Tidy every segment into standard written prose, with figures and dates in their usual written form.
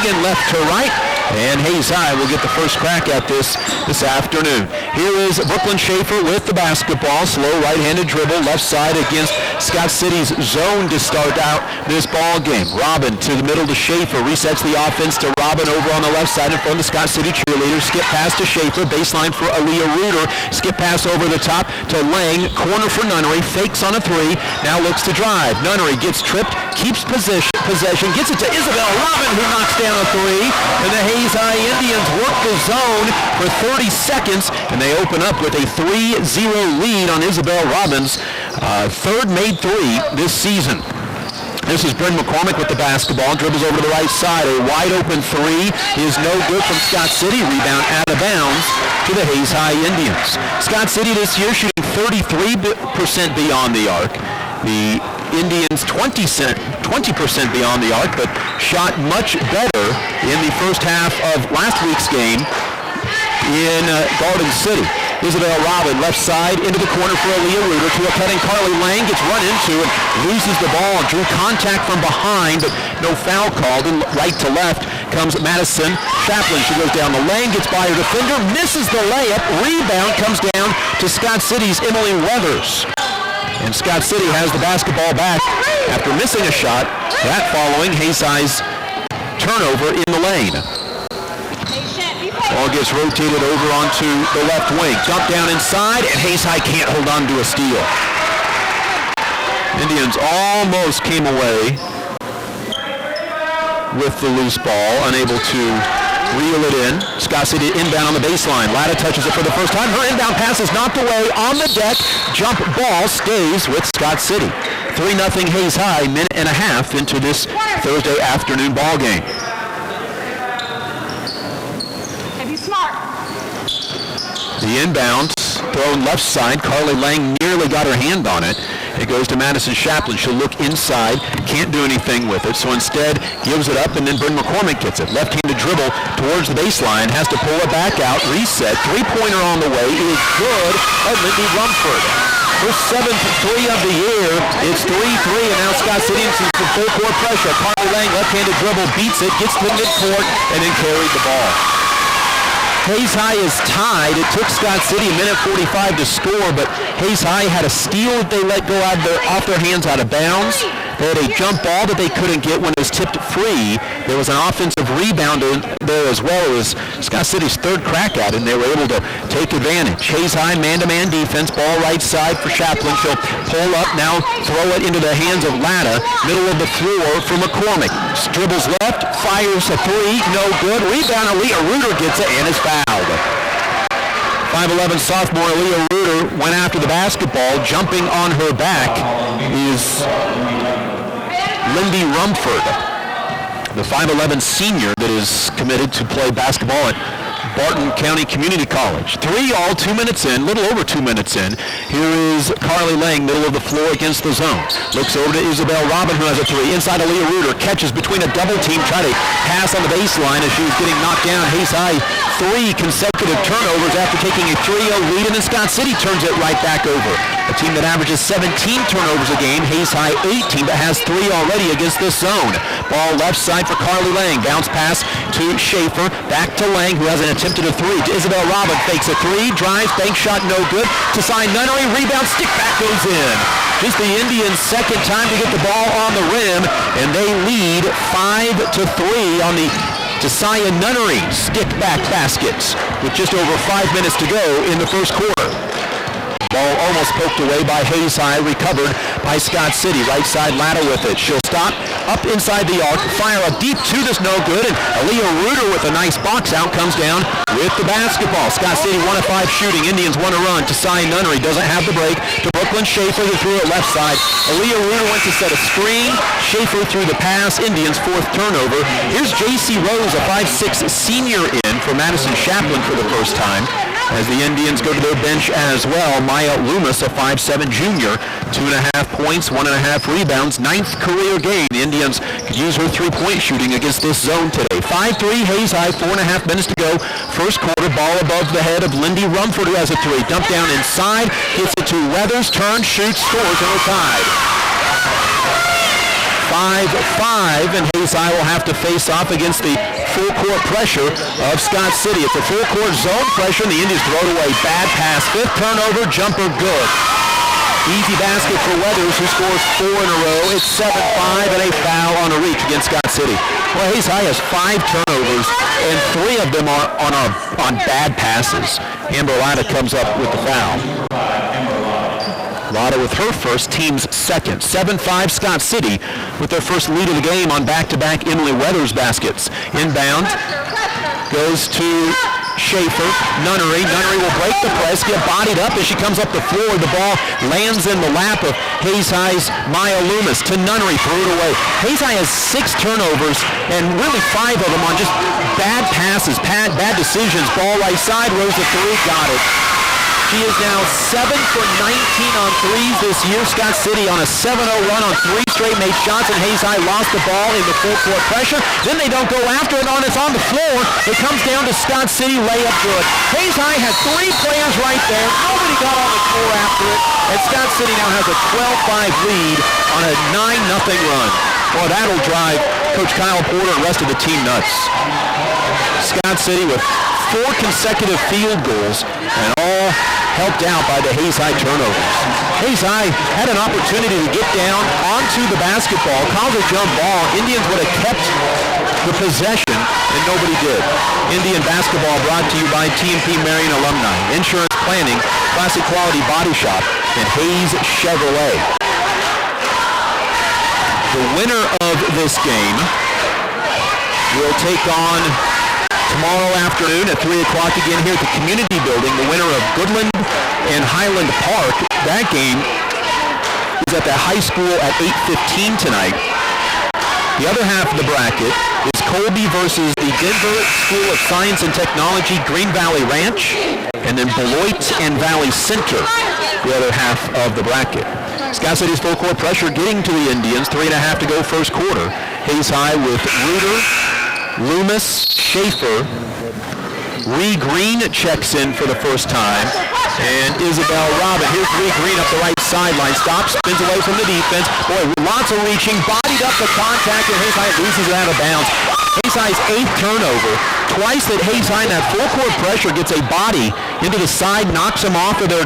Again, left to right. And Hayes High will get the first crack at this afternoon. Here is Brooklyn Schaefer with the basketball. Slow right-handed dribble, left side against Scott City's zone to start out this ball game. Robin to the middle to Schaefer. Resets the offense to Robin over on the left side in front of the Scott City cheerleaders. Skip pass to Schaefer. Baseline for Aaliyah Reuter. Skip pass over the top to Lang. Corner for Nunnery. Fakes on a three. Now looks to drive. Nunnery gets tripped. Keeps possession. Gets it to Isabel Robin, who knocks down a three. And the Hayes High Indians work the zone for 30 seconds, and they open up with a 3-0 lead on Isabel Robin's third made three this season. This is Bryn McCormick with the basketball. Dribbles over to the right side. A wide open three is no good from Scott City. Rebound out of bounds to the Hayes High Indians. Scott City this year shooting 33% beyond the arc. The Indians 20% beyond the arc, but shot much better in the first half of last week's game in Garden City. Isabel Robin, left side, into the corner for Aaliyah Reuter to a cutting Carly Lang, gets run into and loses the ball, drew contact from behind, but no foul called, and right to left comes Madison Chaplin. She goes down the lane, gets by her defender, misses the layup, rebound comes down to Scott City's Emily Weathers. And Scott City has the basketball back after missing a shot. That following Hayes High's turnover in the lane. Ball gets rotated over onto the left wing. Dump down inside, and Hayes High can't hold on to a steal. Indians almost came away with the loose ball, unable to reel it in. Scott City inbound on the baseline. Latta touches it for the first time. Her inbound pass is knocked away on the deck. Jump ball stays with Scott City. 3-0 Hayes High, minute and a half into this Thursday afternoon ball game. The inbound thrown left side. Carly Lang nearly got her hand on it. It goes to Madison Chaplin. She'll look inside, can't do anything with it, so instead gives it up, and then Bryn McCormick gets it. Left-handed dribble towards the baseline, has to pull it back out, reset. Three-pointer on the way is good by Lindy Rumford. Her seventh three of the year. It's 3-3, and now Scott City in some full court pressure. Carly Lang, left-handed dribble, beats it, gets to the midcourt, and then carried the ball. Hayes High is tied. It took Scott City a minute 45 to score, but Hayes High had a steal that they let go off their hands out of bounds. They had a jump ball that they couldn't get when it was tipped free. There was an offensive rebound there as well. It was Scott City's third crack at it, and they were able to take advantage. Hayes High man-to-man defense, ball right side for Chaplin. She'll pull up, now throw it into the hands of Latta. Middle of the floor for McCormick. Dribbles left, fires a three, no good. Rebound, Aaliyah Reuter gets it and is fouled. 5'11" sophomore Aaliyah Reuter went after the basketball. Jumping on her back is Lindy Rumford, the 5'11" senior that is committed to play basketball at Barton County Community College. 3-all, 2 minutes in, little over 2 minutes in. Here is Carly Lang, middle of the floor against the zone. Looks over to Isabel Robin, who has a three. Inside Aaliyah Reuter, catches between a double team, try to pass on the baseline as she was getting knocked down. Hayes High, 3 consecutive turnovers after taking a 3-0 lead, and then Scott City turns it right back over. A team that averages 17 turnovers a game. Hayes High 18, but has 3 already against this zone. Ball left side for Carly Lang. Bounce pass to Schaefer. Back to Lang, who has an attempted a three. To Isabel Robin, fakes a three, drives, bank shot, no good. To Cy Nunnery, rebound, stick back goes in. Just the Indians' second time to get the ball on the rim, and they lead 5-3 on the Josiah Nunnery stick back baskets with just over 5 minutes to go in the first quarter. Ball almost poked away by Hayes High, recovered by Scott City. Right side, Latta with it. She'll stop up inside the arc, fire a deep two that's no good, and Aaliyah Reuter with a nice box out comes down with the basketball. Scott City 1 of 5 shooting. Indians want to run. To Cy Nunnery, doesn't have the break. To Brooklyn Schaefer, who threw it left side. Aaliyah Reuter went to set a screen. Schaefer threw the pass. Indians' 4th turnover. Here's J.C. Rose, a 5'6" senior in for Madison Chaplin for the first time. As the Indians go to their bench as well, Maya Loomis, a 5'7" junior, 2.5 points, 1.5 rebounds, 9th career game. The Indians could use her three-point shooting against this zone today. 5-3, Hayes High, 4.5 minutes to go. First quarter, ball above the head of Lindy Rumford, who has a three. Dump down inside, gets it to Weathers, turns, shoots, scores, and we're tied. 5-5, and Hayes High will have to face off against the full court pressure of Scott City. It's a full court zone pressure, and the Indians throw it away. Bad pass. Fifth turnover, jumper good. Easy basket for Weathers, who scores 4 in a row. It's 7-5 and a foul on a reach against Scott City. Well, Hayes High has 5 turnovers, and 3 of them are on bad passes. Amber Latta comes up with the foul. Latta with her first, team's second. 7-5 Scott City with their first lead of the game on back-to-back Emily Weathers baskets. Inbound goes to Schaefer. Nunnery will break the press, get bodied up as she comes up the floor. The ball lands in the lap of Hayes High's Maya Loomis to Nunnery, threw it away. Hayes High has 6 turnovers, and really 5 of them on just bad passes, bad decisions. Ball right side, Rosa 3, got it. She is now 7 for 19 on threes this year. Scott City on a 7-0 run on 3 straight made shots, and Hayes High lost the ball in the full court pressure. Then they don't go after it it's on the floor. It comes down to Scott City, layup good. Hayes High had 3 players right there. Nobody got on the floor after it, and Scott City now has a 12-5 lead on a 9-0 run. Well, that'll drive Coach Kyle Porter and the rest of the team nuts. Scott City with 4 consecutive field goals, and all helped out by the Hayes High turnovers. Hayes High had an opportunity to get down onto the basketball, called a jump ball. Indians would have kept the possession, and nobody did. Indian basketball brought to you by TMP Marion Alumni, Insurance Planning, Classic Quality Body Shop, and Hayes Chevrolet. The winner of this game will take on tomorrow afternoon at 3 o'clock again here at the Community Building, the winner of Goodland and Highland Park. That game is at the high school at 8:15 tonight. The other half of the bracket is Colby versus the Denver School of Science and Technology, Green Valley Ranch, and then Beloit and Valley Center, the other half of the bracket. Scott City's full court pressure getting to the Indians, 3.5 to go first quarter. Hayes High with Reuter, Loomis, Schaefer. Ree Green checks in for the first time, and Isabel Robin. Here's Ree Green up the right sideline, stops, spins away from the defense. Boy, lots of reaching, bodied up the contact, and Hayes High loses it out of bounds. Hayes High's 8th turnover. Twice that Hayes High in that full court pressure gets a body into the side, knocks them off of their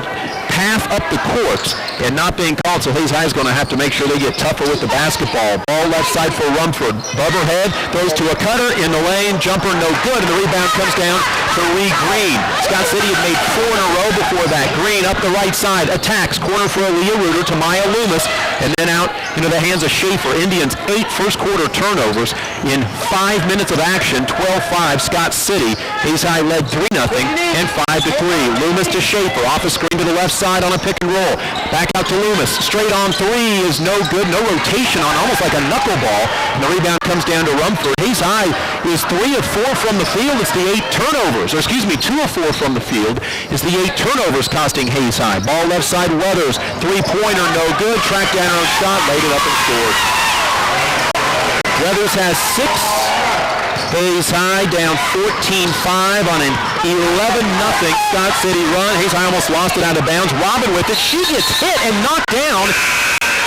path up the court, and not being called, so Hayes High is going to have to make sure they get tougher with the basketball. Ball left side for Rumford. Above her head, throws to a cutter in the lane, jumper no good, and the rebound comes down to Ree Green. Scott City has made 4 in a row before that. Green up the right side, attacks, corner for Aaliyah Reuter to Maya Loomis, and then out into the hands of Schaefer. Indians 8 first quarter turnovers in 5 minutes of action, 12-5 Scott City. Hayes High led 3-0 and 5-3. Loomis to Schaefer, off a screen to the left side on a pick and roll. Back out to Loomis, straight on 3 is no good, no rotation on, almost like a knuckleball, and the rebound comes down to Rumford. Hayes High is 3 of 4 from the field. It's the 8 turnovers, 2 of 4 from the field. It's the 8 turnovers costing Hayes High. Ball left side, Weathers, 3-pointer, no good, tracked down her shot, laid it up and scored. Weathers has 6. Hayes High down 14-5 on an 11-0 Scott City run. Hayes High almost lost it out of bounds. Robin with it. She gets hit and knocked down.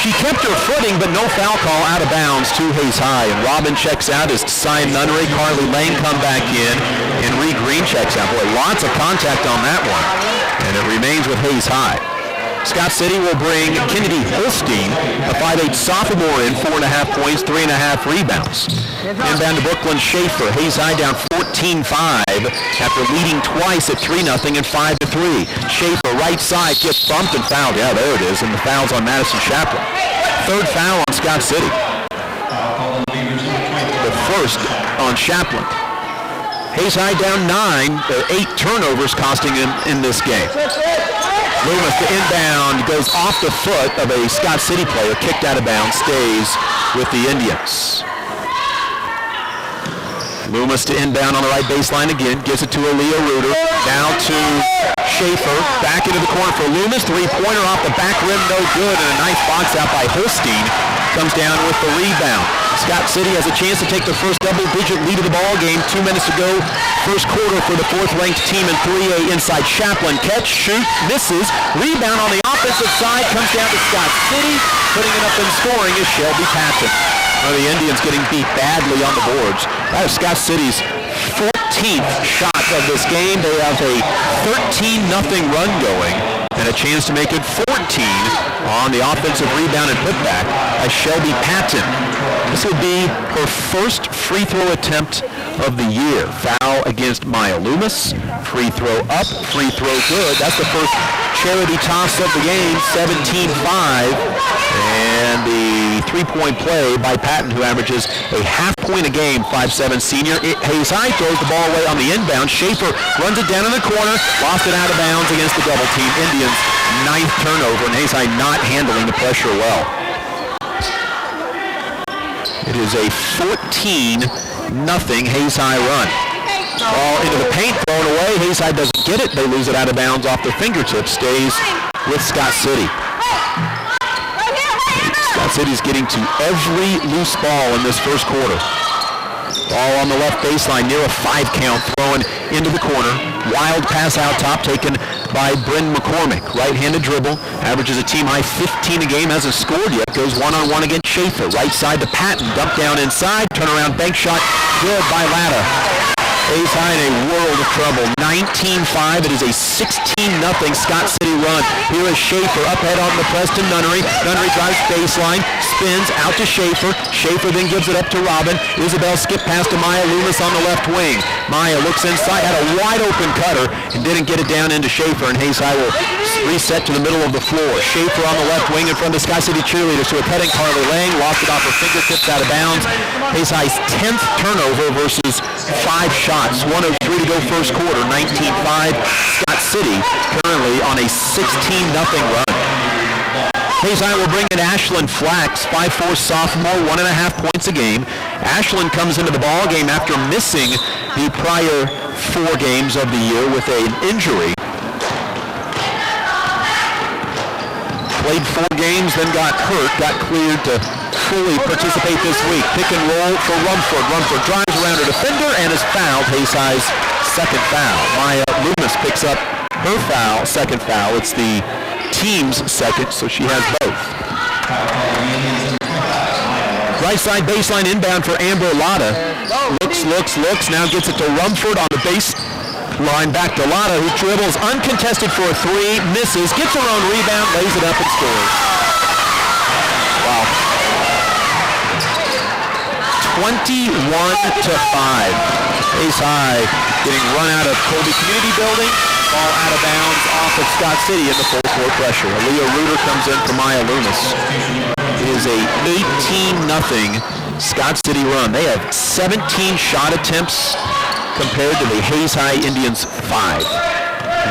She kept her footing, but no foul call, out of bounds to Hayes High. And Robin checks out as Cy Nunnery, Carly Lane come back in, and Ree Green checks out. Boy, lots of contact on that one. And it remains with Hayes High. Scott City will bring Kennedy Holstein, a 5'8 sophomore, in 4.5 points, 3.5 rebounds. Inbound to Brooklyn Schaefer. Hayes High down 14-5 after leading twice at 3-0 and 5-3. Schaefer, right side, gets bumped and fouled. Yeah, there it is, and the foul's on Madison Chaplin. 3rd foul on Scott City. The first on Chaplin. Hayes High down 9. There are 8 turnovers costing him in this game. Loomis, the inbound, goes off the foot of a Scott City player, kicked out of bounds, stays with the Indians. Loomis to inbound on the right baseline again, gives it to Aaliyah Reuter, now to Schaefer, back into the corner for Loomis, 3-pointer off the back rim, no good, and a nice box out by Holstein, comes down with the rebound. Scott City has a chance to take the first double-digit lead of the ball game. 2 minutes to go, first quarter for the 4th-ranked team in 3A inside Chaplin. Catch, shoot, misses. Rebound on the offensive side comes down to Scott City. Putting it up and scoring is Shelby Patton. The Indians getting beat badly on the boards. That is Scott City's 14th shot of this game. They have a 13-0 run going and a chance to make it 14 on the offensive rebound and putback as Shelby Patton. This will be her first free throw attempt of the year. Foul against Maya Loomis. Free throw up, free throw good. That's the first charity toss of the game, 17-5. And the three-point play by Patton, who averages a half point a game, 5'7" senior. Hayes High throws the ball away on the inbound. Schaefer runs it down in the corner, lost it out of bounds against the double team. Indians' 9th turnover, and Hayes High not handling the pressure well. It is a 14-0 Hayes High run. Ball into the paint, thrown away. Hayes High doesn't get it. They lose it out of bounds off their fingertips. Stays with Scott City. Scott City's getting to every loose ball in this first quarter. Ball on the left baseline near a 5 count, thrown into the corner. Wild pass out top taken by Bryn McCormick. Right-handed dribble, averages a team high 15 a game, hasn't scored yet. Goes one-on-one against Schaefer. Right side to Patton, dump down inside, turnaround bank shot, good by Latta. Hayes High in a world of trouble. 19-5. It is a 16-0 Scott City run. Here is Schaefer up head on the press to Nunnery. Nunnery drives baseline, spins out to Schaefer. Schaefer then gives it up to Robin. Isabel skip pass to Maya Loomis on the left wing. Maya looks inside, had a wide open cutter and didn't get it down into Schaefer, and Hayes High will reset to the middle of the floor. Schaefer on the left wing in front of Scott City cheerleaders to a cutting Carly Lang. Lost it off her fingertips out of bounds. Hayes High's 10th turnover versus 5 shots. 1:03 to go first quarter. 19-5. Scott City currently on a 16-0 run. Hayes High will bring in Ashlyn Flax, 5'4" sophomore, 1.5 points a game. Ashlyn comes into the ball game after missing the prior 4 games of the year with an injury. Played 4 games, then got hurt, got cleared to fully participate this week. Pick and roll for Rumford. Rumford drives around her defender and is fouled. Hayes High's second foul. Maya Loomis picks up her foul, second foul. It's the team's second, so she has both. Right side baseline inbound for Amber Latta. Looks, now gets it to Rumford on the baseline back to Latta, who dribbles uncontested for a 3, misses, gets her own rebound, lays it up and scores. Wow. 21-5. Hayes High getting run out of Colby Community Building. Ball out of bounds off of Scott City in the full court pressure. Aaliyah Reuter comes in for Maya Loomis. It is a 18-0 Scott City run. They have 17 shot attempts compared to the Hayes High Indians 5.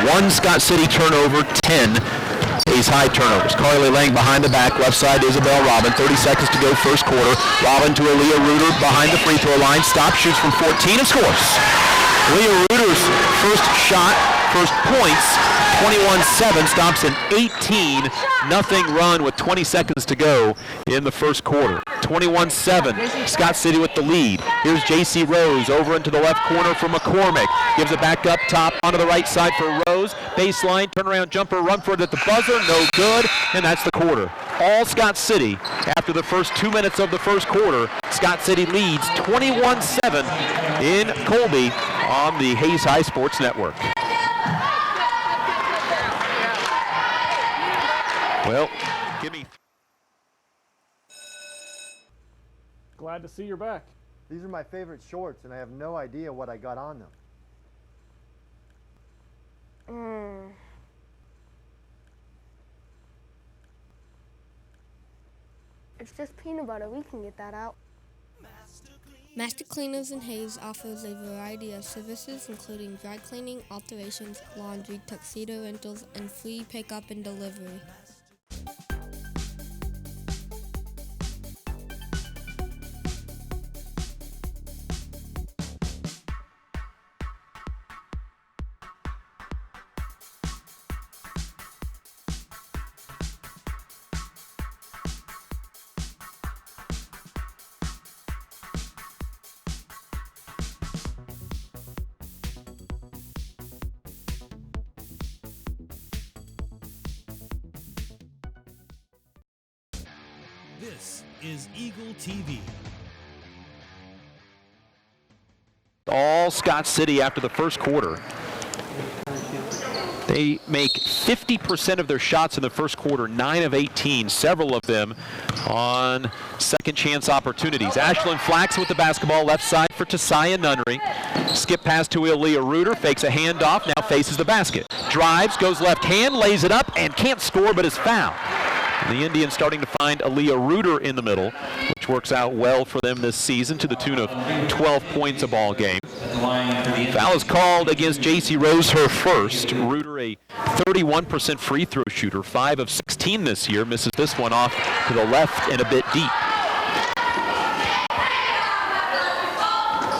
1 Scott City turnover, 10 Hayes High turnovers. Carly Lang behind the back, left side Isabel Robin. 30 seconds to go first quarter. Robin to Aaliyah Reuter behind the free throw line. Stops, shoots from 14 and scores. Aaliyah Reuter's first shot, first points, 21-7, stops an 18-0 run with 20 seconds to go in the first quarter. 21-7, Scott City with the lead. Here's J.C. Rose over into the left corner for McCormick. Gives it back up top onto the right side for Rose. Baseline, turnaround jumper, Rumford at the buzzer, no good, and that's the quarter. All Scott City after the first 2 minutes of the first quarter. Scott City leads 21-7 in Colby on the Hayes High Sports Network. Well, give me. Glad to see you're back. These are my favorite shorts, and I have no idea what I got on them. It's just peanut butter. We can get that out. Master Cleaners in Hayes offers a variety of services including dry cleaning, alterations, laundry, tuxedo rentals, and free pickup and delivery. This is Eagle TV. All Scott City after the first quarter. They make 50% of their shots in the first quarter, 9 of 18, several of them on second chance opportunities. Ashlyn Flax with the basketball, left side for Tasaya Nunnery. Skip pass to Aaliyah Reuter, fakes a handoff, now faces the basket. Drives, goes left hand, lays it up, and can't score but is fouled. The Indians starting to find Aaliyah Reuter in the middle, which works out well for them this season to the tune of 12 points a ball game. Foul is called against J.C. Rose, her first. Reuter, a 31% free throw shooter, 5 of 16 this year, misses this one off to the left and a bit deep.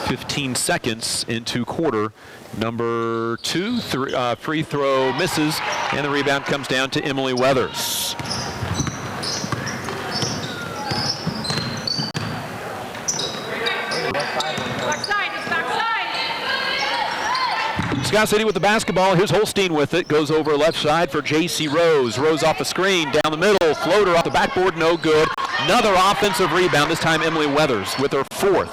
15 seconds into quarter number 2. Free throw misses, and the rebound comes down to Emily Weathers. Scott City with the basketball. Here's Holstein with it. Goes over left side for J.C. Rose. Rose off the screen, down the middle. Floater off the backboard, no good. Another offensive rebound, this time Emily Weathers with her 4th.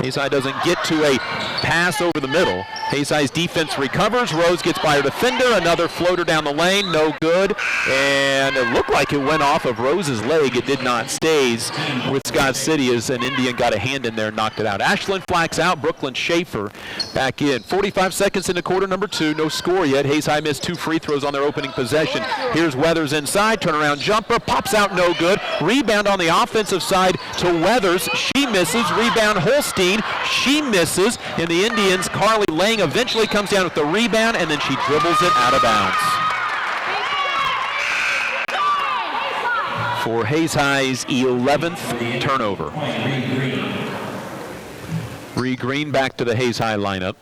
Hayside doesn't get to a pass over the middle. Hayside's defense recovers. Rose gets by her defender. Another floater down the lane, no good. And it looked like it went off of Rose's leg. It did not. Stays with Scott City as an Indian got a hand in there and knocked it out. Ashlyn Flax out. Brooklyn Schaefer back in. 45 seconds into quarter number 2. No score yet. Hayside missed 2 free throws on their opening possession. Here's Weathers inside. Turnaround jumper. Pops out, no good. Rebound on the offensive side to Weathers. She misses. Rebound Holstein. She misses. And the Indians, Carly Lang eventually comes down with the rebound, and then she dribbles it out of bounds. For Hayes High's 11th turnover. Ree Green back to the Hayes High lineup.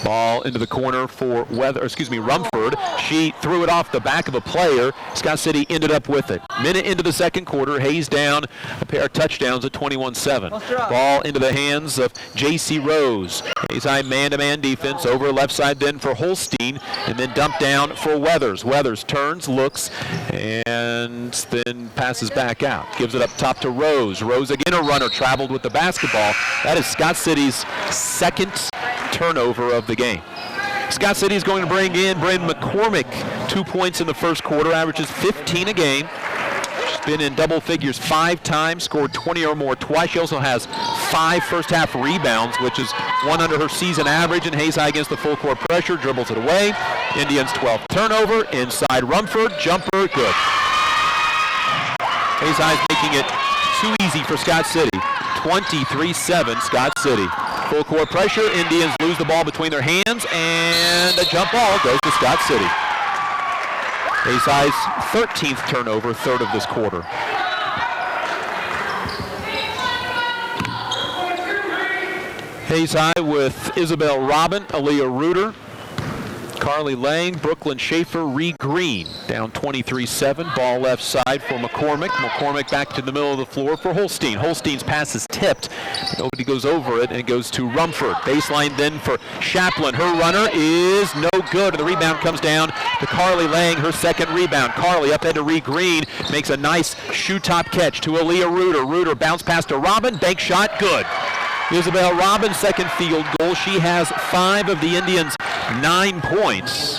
Ball into the corner for Rumford. She threw it off the back of a player. Scott City ended up with it. Minute into the second quarter, Hayes down a pair of touchdowns at 21-7. Ball into the hands of J.C. Rose. Hayes High man-to-man defense over left side then for Holstein, and then dumped down for Weathers. Weathers turns, looks, and then passes back out. Gives it up top to Rose. Rose again a runner, traveled with the basketball. That is Scott City's second turnover of the game. Scott City is going to bring in Bryn McCormick. 2 points in the first quarter, averages 15 a game. She's been in double figures 5 times, scored 20 or more twice. She also has 5 first half rebounds, which is 1 under her season average. And Hayes High against the full court pressure, dribbles it away. Indians 12th turnover, inside Rumford, jumper, good. Hayes High is making it too easy for Scott City. 23-7 Scott City. Full court pressure, Indians lose the ball between their hands, and a jump ball goes to Scott City. Hayes High's 13th turnover, 3rd of this quarter. Hayes High with Isabel Robin, Aaliyah Reuter, Carly Lang, Brooklyn Schaefer, Ree Green. Down 23-7. Ball left side for McCormick. McCormick back to the middle of the floor for Holstein. Holstein's pass is tipped. Nobody goes over it, and it goes to Rumford. Baseline then for Chaplin. Her runner is no good, and the rebound comes down to Carly Lang, her second rebound. Carly up ahead to Ree Green. Makes a nice shoe-top catch to Aaliyah Reuter. Reuter bounce pass to Robin. Bank shot, good. Isabel Robin's second field goal. She has 5 of the Indians' 9 points.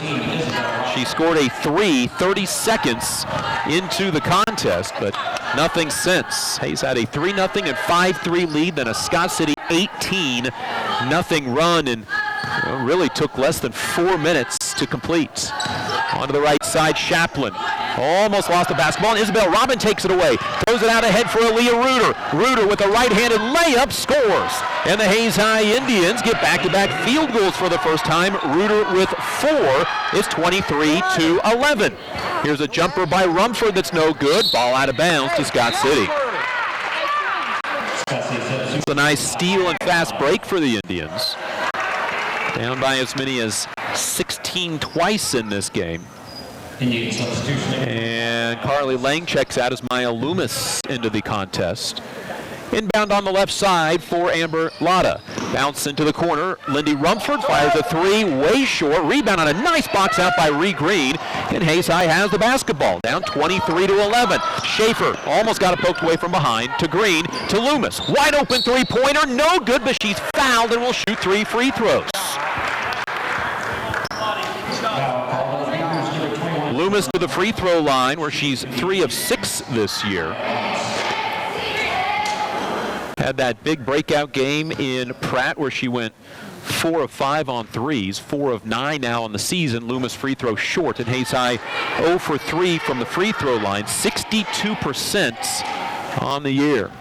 She scored a 3 30 seconds into the contest, but nothing since. Hayes had a 3-0 and 5-3 lead, then a Scott City 18-0 run, and really took less than 4 minutes to complete. Onto the right side, Chaplin. Almost lost the basketball, and Isabel Robin takes it away. Throws it out ahead for Aaliyah Reuter. Reuter with a right-handed layup scores. And the Hayes High Indians get back-to-back field goals for the first time. Reuter with 4. It's 23-11. Here's a jumper by Rumford that's no good. Ball out of bounds to Scott City. It's a nice steal and fast break for the Indians. Down by as many as 16 twice in this game. And Carly Lang checks out as Maya Loomis into the contest. Inbound on the left side for Amber Lotta. Bounce into the corner. Lindy Rumford fires a three, way short. Rebound on a nice box out by Ree Green. And Hayes High has the basketball, down 23-11. Schaefer almost got it poked away from behind to Green to Loomis. Wide open three-pointer, no good, but she's fouled and will shoot 3 free throws. Loomis to the free throw line where she's 3 of 6 this year. Had that big breakout game in Pratt where she went 4 of 5 on threes, 4 of 9 now on the season. Loomis free throw short, and Hayes High 0 for 3 from the free throw line, 62% on the year.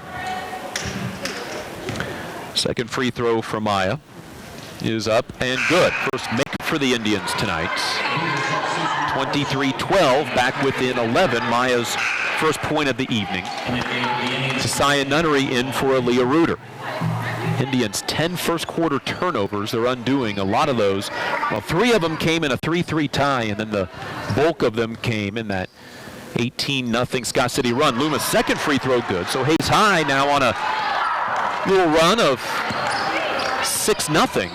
Second free throw from Maya is up and good. First make it for the Indians tonight. 23-12, back within 11. Maya's first point of the evening. Tasaya Nunnery in for Aaliyah Reuter. Indians 10 first quarter turnovers. They're undoing a lot of those. Well, 3 of them came in a 3-3 tie, and then the bulk of them came in that 18-0 Scott City run. Loomis' second free throw good. So Hayes High now on a little run of 6-0.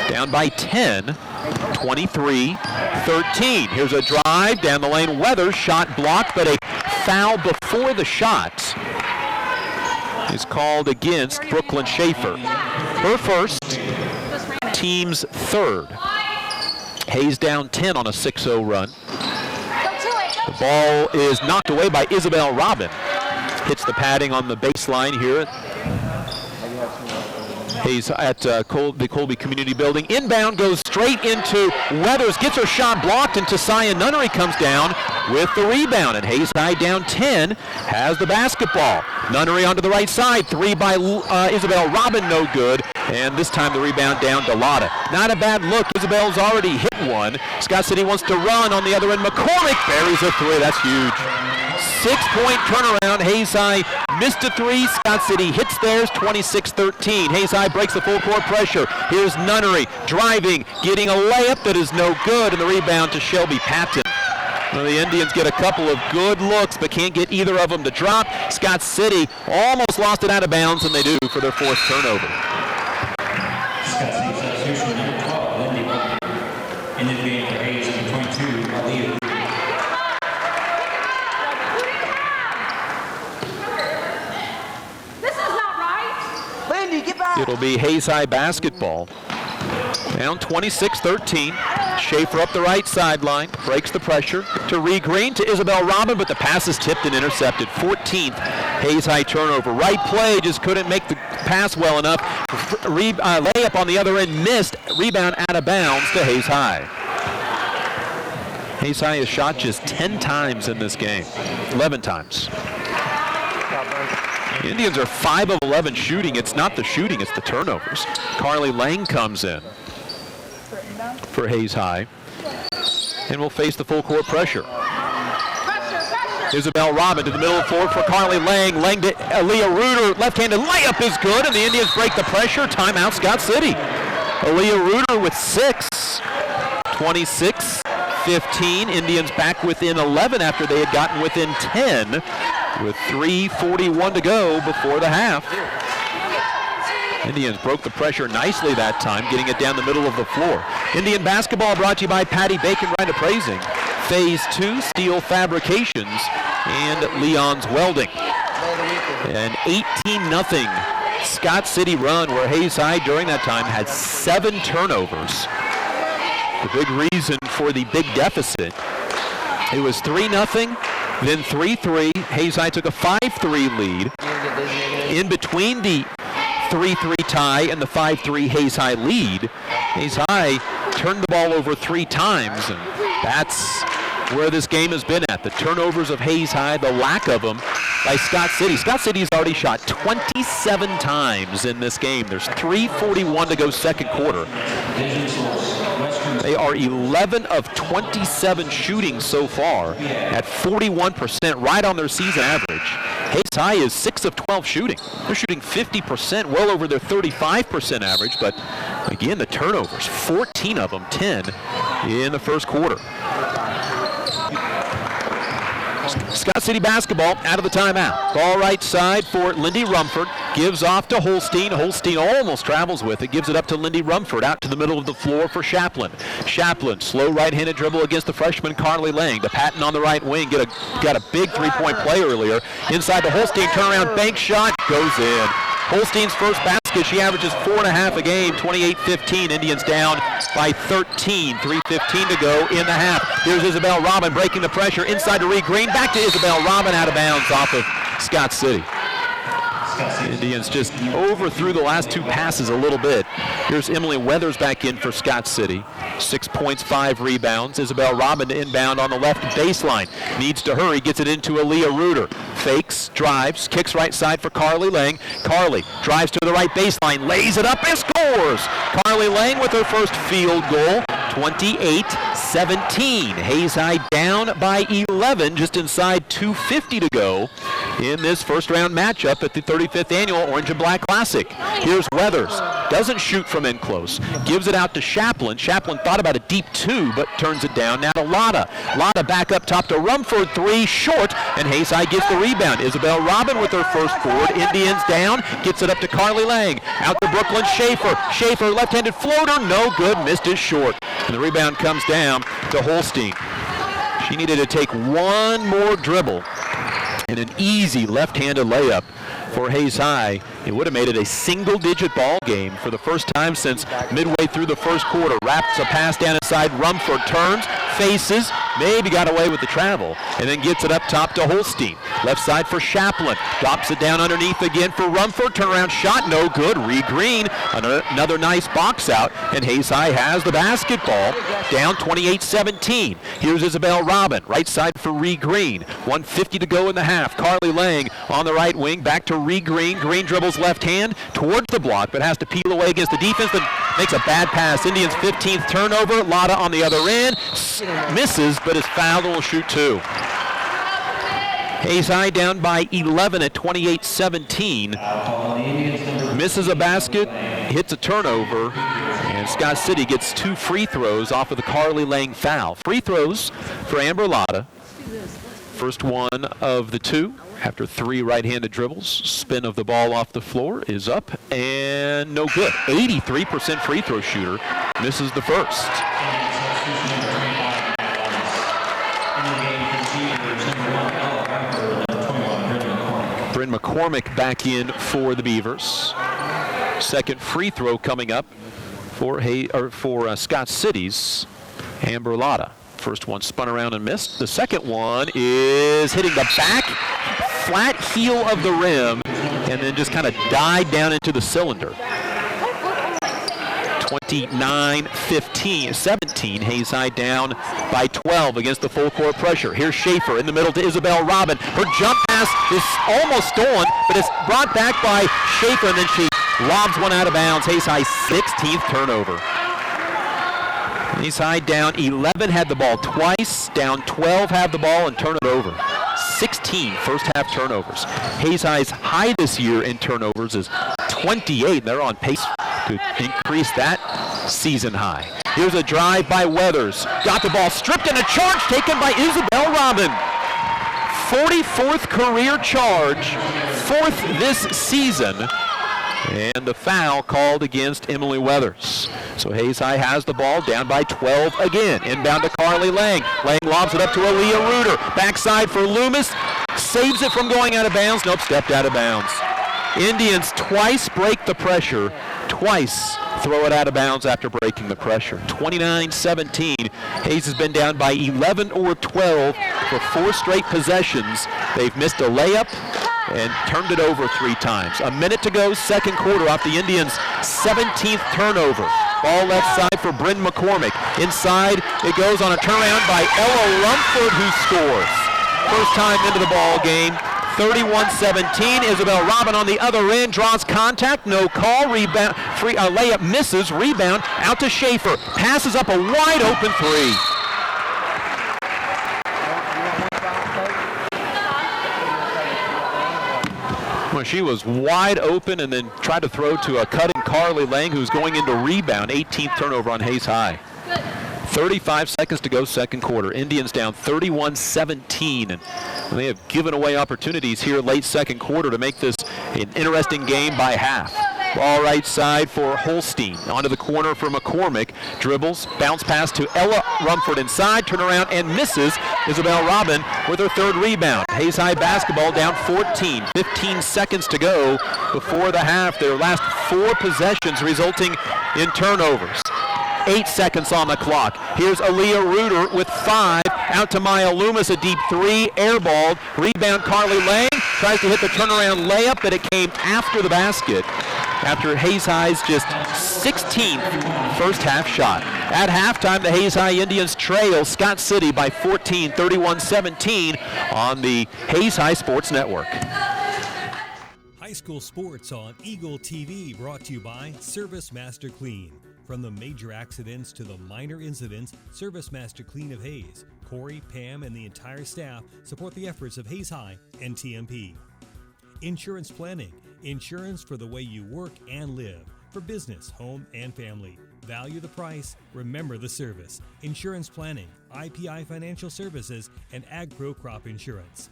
Down by 10. 23-13. Here's a drive down the lane. Weathers, shot blocked, but a foul before the shot is called against Brooklyn Schaefer. Her first, team's third. Hayes down 10 on a 6-0 run. The ball is knocked away by Isabel Robin. Hits the padding on the baseline here. Hayes at the Colby Community Building. Inbound goes straight into Weathers, gets her shot blocked, and Tasaya Nunnery comes down with the rebound. And Hayes High down 10 has the basketball. Nunnery onto the right side, 3 by Isabel Robin, no good. And this time the rebound down to Lotta. Not a bad look. Isabel's already hit one. Scott City wants to run on the other end. McCormick buries a 3. That's huge. 6-point turnaround. Hayes High missed a 3. Scott City hits theirs, 26-13. Hayes High breaks the full court pressure. Here's Nunnery driving, getting a layup that is no good, and the rebound to Shelby Patton. Well, the Indians get a couple of good looks, but can't get either of them to drop. Scott City almost lost it out of bounds, and they do for their 4th turnover. Scott City substitution number 12, Lindy Rumford. Into the game for Hayes, number 22, Aaliyah. It'll be Hayes High basketball. Down 26-13. Schaefer up the right sideline, breaks the pressure to Ree Green to Isabel Robin, but the pass is tipped and intercepted. 14th Hayes High turnover. Right play, just couldn't make the pass well enough. Layup on the other end missed. Rebound out of bounds to Hayes High. Hayes High has shot just 10 times in this game. 11 times. The Indians are 5 of 11 shooting. It's not the shooting, it's the turnovers. Carly Lang comes in for Hayes High and will face the full court pressure. Isabel Robin to the middle of the floor for Carly Lang. Lang to Aaliyah Reuter. Left-handed layup is good, and the Indians break the pressure. Timeout, Scott City. Aaliyah Reuter with 6. 26-15. Indians back within 11 after they had gotten within 10 with 3:41 to go before the half. Indians broke the pressure nicely that time, getting it down the middle of the floor. Indian basketball brought to you by Patty Bacon Right Appraising, Phase 2 Steel Fabrications, and Leon's Welding. An 18-0 Scott City run where Hayes High during that time had 7 turnovers. The big reason for the big deficit. It was 3-0, then 3-3. Hayes High took a 5-3 lead. In between the 3-3 tie and the 5-3 Hayes High lead, Hayes High turned the ball over 3 times, and that's where this game has been at. The turnovers of Hayes High, the lack of them by Scott City. Scott City's already shot 27 times in this game. There's 3:41 to go second quarter. They are 11 of 27 shooting so far at 41%, right on their season average. Hayes High is 6 of 12 shooting. They're shooting 50%, well over their 35% average, but again, the turnovers, 14 of them, 10 in the first quarter. Scott City basketball out of the timeout. Ball right side for Lindy Rumford. Gives off to Holstein. Holstein almost travels with it. Gives it up to Lindy Rumford. Out to the middle of the floor for Chaplin. Chaplin, slow right-handed dribble against the freshman Carly Lang. To Patton on the right wing. Got a big three-point play earlier. Inside to Holstein. Turnaround bank shot. Goes in. Holstein's first basket. She averages 4.5 a game. 28-15. Indians down by 13. 3:15 to go in the half. Here's Isabel Robin breaking the pressure. Inside to Reed Green. Back to Isabel Robin, out of bounds off of Scott City. Indians just overthrew the last two passes a little bit. Here's Emily Weathers back in for Scott City. 6 points, 5 rebounds. Isabel Robin to inbound on the left baseline. Needs to hurry, gets it into Aaliyah Reuter. Fakes, drives, kicks right side for Carly Lang. Carly drives to the right baseline, lays it up and scores! Carly Lang with her first field goal. 28-17. Hayes High down by 11, just inside 2:50 to go in this first round matchup at the 35th annual Orange and Black Classic. Here's Weathers. Doesn't shoot from in close. Gives it out to Chaplin. Chaplin thought about a deep two, but turns it down. Now to Lotta. Lotta back up top to Rumford. 3 short, and Hayes High gets the rebound. Isabel Robin with her first board. Indians down. Gets it up to Carly Lang. Out to Brooklyn Schaefer. Schaefer, left-handed floater. No good. Missed it short. And the rebound comes down to Holstein. She needed to take one more dribble and an easy left-handed layup for Hayes High. It would have made it a single-digit ball game for the first time since midway through the first quarter. Wraps a pass down inside. Rumford turns, faces, maybe got away with the travel, and then gets it up top to Holstein. Left side for Chaplin. Drops it down underneath again for Rumford. Turnaround shot, no good. Reed Green, another nice box out, and Hayes High has the basketball. Down 28-17. Here's Isabel Robin. Right side for Reed Green. 1:50 to go in the half. Carly Lang on the right wing. Back to Reed Green. Green dribbles left hand towards the block, but has to peel away against the defense, but makes a bad pass. Indians' 15th turnover. Lotta on the other end. Misses, but is fouled and will shoot 2. Hayes High down by 11 at 28-17. Misses a basket, hits a turnover, and Scott City gets 2 free throws off of the Carly Lang foul. Free throws for Amber Lotta. First one of the 2 after 3 right-handed dribbles. Spin of the ball off the floor is up and no good. 83% free throw shooter. Misses the first. Bryn McCormick back in for the Beavers. Second free throw coming up for Scott City's Amber Lotta. First one spun around and missed. The second one is hitting the back flat heel of the rim and then just kind of died down into the cylinder. 29-17. Hayes High down by 12 against the full court pressure. Here's Schaefer in the middle to Isabel Robin. Her jump pass is almost stolen, but it's brought back by Schaefer, and then she lobs one out of bounds. Hayes High 16th turnover. Hayes High down 11, had the ball twice. Down 12, have the ball and turn it over. 16 first half turnovers. Hayes High's high this year in turnovers is 28. They're on pace to increase that season high. Here's a drive by Weathers. Got the ball stripped and a charge taken by Isabel Robin. 44th career charge, 4th this season. And the foul called against Emily Weathers. So Hayes High has the ball down by 12 again. Inbound to Carly Lang. Lang lobs it up to Aaliyah Reuter. Backside for Loomis. Saves it from going out of bounds. Nope, stepped out of bounds. Indians twice break the pressure. Twice throw it out of bounds after breaking the pressure. 29-17. Hayes has been down by 11 or 12 for 4 straight possessions. They've missed a layup and turned it over 3 times. A minute to go, second quarter, off the Indians' 17th turnover. Ball left side for Bryn McCormick. Inside, it goes on a turnaround by Ella Rumford, who scores. First time into the ball game. 31-17. Isabel Robin on the other end draws contact, no call. Rebound, layup misses. Rebound out to Schaefer. Passes up a wide open 3. Well, she was wide open and then tried to throw to a cutting Carly Lang, who's going into rebound. 18th turnover on Hayes High. 35 seconds to go, second quarter. Indians down 31-17, and they have given away opportunities here late second quarter to make this an interesting game by half. Ball right side for Holstein. Onto the corner for McCormick. Dribbles, bounce pass to Ella Rumford inside, turn around and misses. Isabel Robin with her third rebound. Hayes High basketball down 14. 15 seconds to go before the half. Their last 4 possessions resulting in turnovers. 8 seconds on the clock. Here's Aaliyah Reuter with 5. Out to Maya Loomis, a deep 3, airballed. Rebound Carly Lang. Tries to hit the turnaround layup, but it came after the basket. After Hayes High's just 16th first half shot. At halftime, the Hayes High Indians trail Scott City by 14, 31-17 on the Hayes High Sports Network. High school sports on Eagle TV, brought to you by Service Master Clean. From the major accidents to the minor incidents, Service Master Clean of Hayes, Corey, Pam, and the entire staff support the efforts of Hayes High and TMP. Insurance planning, insurance for the way you work and live, for business, home, and family. Value the price, remember the service. Insurance planning, IPI Financial Services, and AgPro Crop Insurance.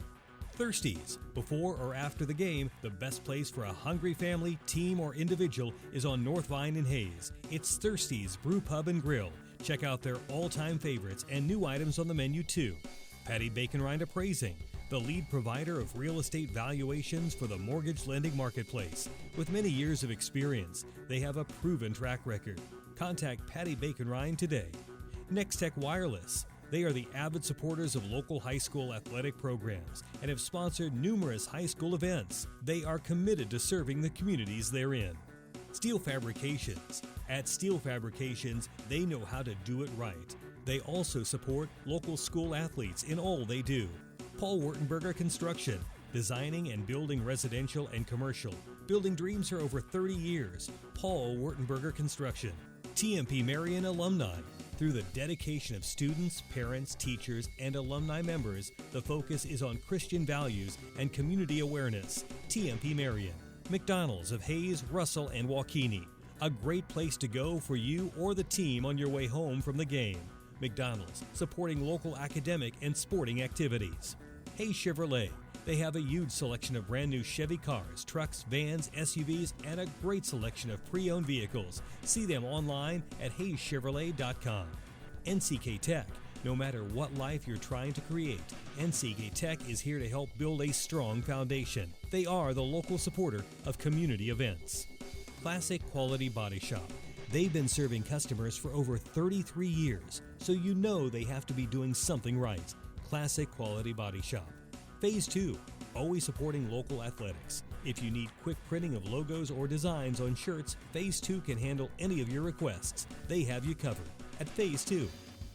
Thirsties. Before or after the game, the best place for a hungry family, team, or individual is on North Vine in Hayes. It's Thirsties Brew Pub and Grill. Check out their all-time favorites and new items on the menu too. Patty Bacon Rind Appraising, the lead provider of real estate valuations for the mortgage lending marketplace. With many years of experience, they have a proven track record. Contact Patty Bacon Rind today. Next Tech Wireless. They are the avid supporters of local high school athletic programs and have sponsored numerous high school events. They are committed to serving the communities they're in. Steel Fabrications. At Steel Fabrications, they know how to do it right. They also support local school athletes in all they do. Paul Wurtenberger Construction, designing and building residential and commercial. Building dreams for over 30 years. Paul Wurtenberger Construction. TMP Marion Alumni. Through the dedication of students, parents, teachers, and alumni members, the focus is on Christian values and community awareness. TMP Marion. McDonald's of Hayes, Russell, and Waukene. A great place to go for you or the team on your way home from the game. McDonald's, supporting local academic and sporting activities. Hayes Chevrolet. They have a huge selection of brand new Chevy cars, trucks, vans, SUVs, and a great selection of pre-owned vehicles. See them online at HayesChevrolet.com. NCK Tech. No matter what life you're trying to create, NCK Tech is here to help build a strong foundation. They are the local supporter of community events. Classic Quality Body Shop. They've been serving customers for over 33 years, so you know they have to be doing something right. Classic Quality Body Shop. Phase 2, always supporting local athletics. If you need quick printing of logos or designs on shirts, Phase 2 can handle any of your requests. They have you covered. At Phase 2,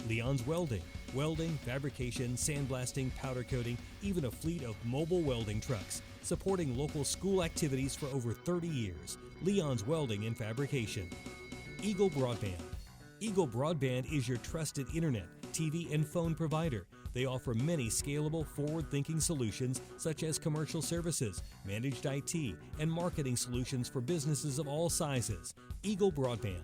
Leon's Welding. Welding, fabrication, sandblasting, powder coating, even a fleet of mobile welding trucks. Supporting local school activities for over 30 years. Leon's Welding and Fabrication. Eagle Broadband. Eagle Broadband is your trusted internet, TV, and phone provider. They offer many scalable, forward-thinking solutions such as commercial services, managed IT, and marketing solutions for businesses of all sizes. Eagle Broadband.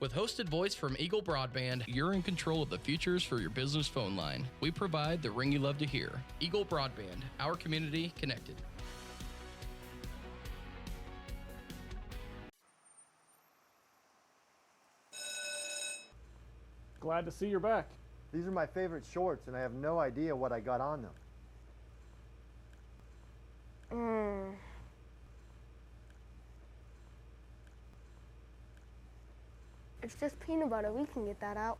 With hosted voice from Eagle Broadband, you're in control of the features for your business phone line. We provide the ring you love to hear. Eagle Broadband, our community connected. Glad to see you're back. These are my favorite shorts, and I have no idea what I got on them. It's just peanut butter. We can get that out.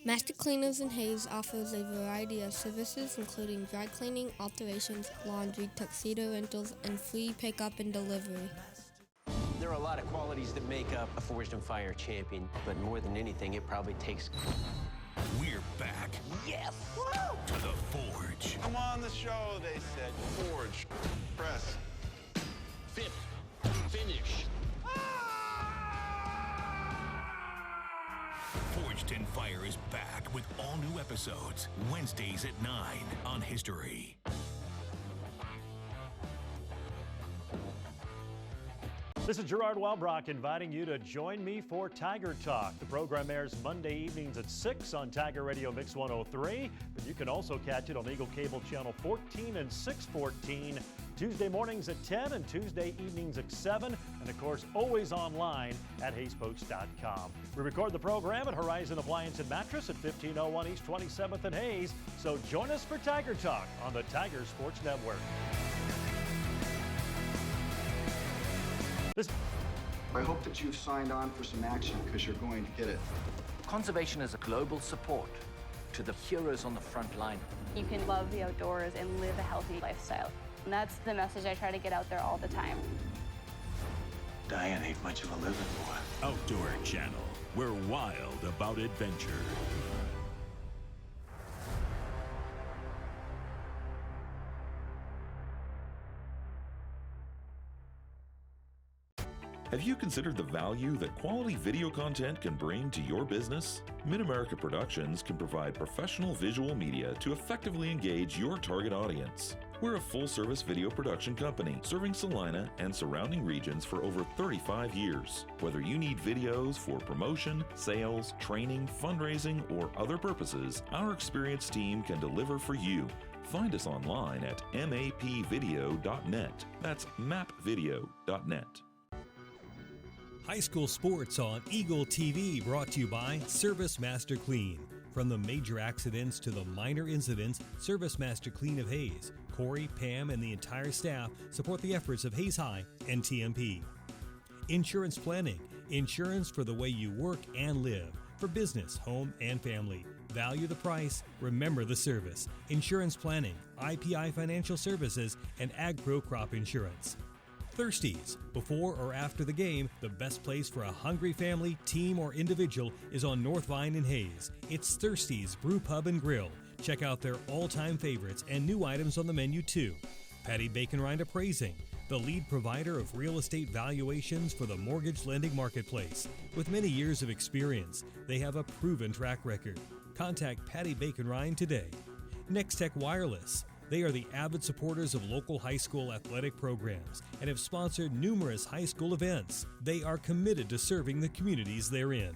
Master Cleaners in Hayes offers a variety of services including dry cleaning, alterations, laundry, tuxedo rentals, and free pickup and delivery. There are a lot of qualities that make up a Forged and Fire champion, but more than anything, it probably takes... We're back. Yes! To the Forge. Come on the show, they said. Forge. Press. Fifth. Finish. Forged in Fire is back with all new episodes, Wednesdays at 9 on History. This is Gerard Welbrock inviting you to join me for Tiger Talk. The program airs Monday evenings at 6 on Tiger Radio Mix 103, but you can also catch it on Eagle Cable Channel 14 and 614, Tuesday mornings at 10 and Tuesday evenings at 7, and of course always online at haysboats.com. We record the program at Horizon Appliance and Mattress at 1501 East 27th and Hayes, so join us for Tiger Talk on the Tiger Sports Network. I hope that you've signed on for some action because you're going to get it. Conservation is a global support to the heroes on the front line. You can love the outdoors and live a healthy lifestyle. And that's the message I try to get out there all the time. Diane ain't much of a living boy. Outdoor Channel. We're wild about adventure. Have you considered the value that quality video content can bring to your business? Mid-America Productions can provide professional visual media to effectively engage your target audience. We're a full-service video production company serving Salina and surrounding regions for over 35 years. Whether you need videos for promotion, sales, training, fundraising, or other purposes, our experienced team can deliver for you. Find us online at mapvideo.net. That's mapvideo.net. High school sports on Eagle TV brought to you by Service Master Clean. From the major accidents to the minor incidents, Service Master Clean of Hayes, Corey, Pam, and the entire staff support the efforts of Hayes High and TMP. Insurance planning, insurance for the way you work and live, for business, home, and family. Value the price, remember the service. Insurance planning, IPI Financial Services, and AgPro Crop Insurance. Thirsties. Before or after the game, the best place for a hungry family, team, or individual is on North Vine in Hayes. It's Thirsties Brew Pub and Grill. Check out their all-time favorites and new items on the menu too. Patty Bacon Rind Appraising, the lead provider of real estate valuations for the mortgage lending marketplace. With many years of experience, they have a proven track record. Contact Patty Bacon Rind today. Next Tech Wireless. They are the avid supporters of local high school athletic programs and have sponsored numerous high school events. They are committed to serving the communities they're in.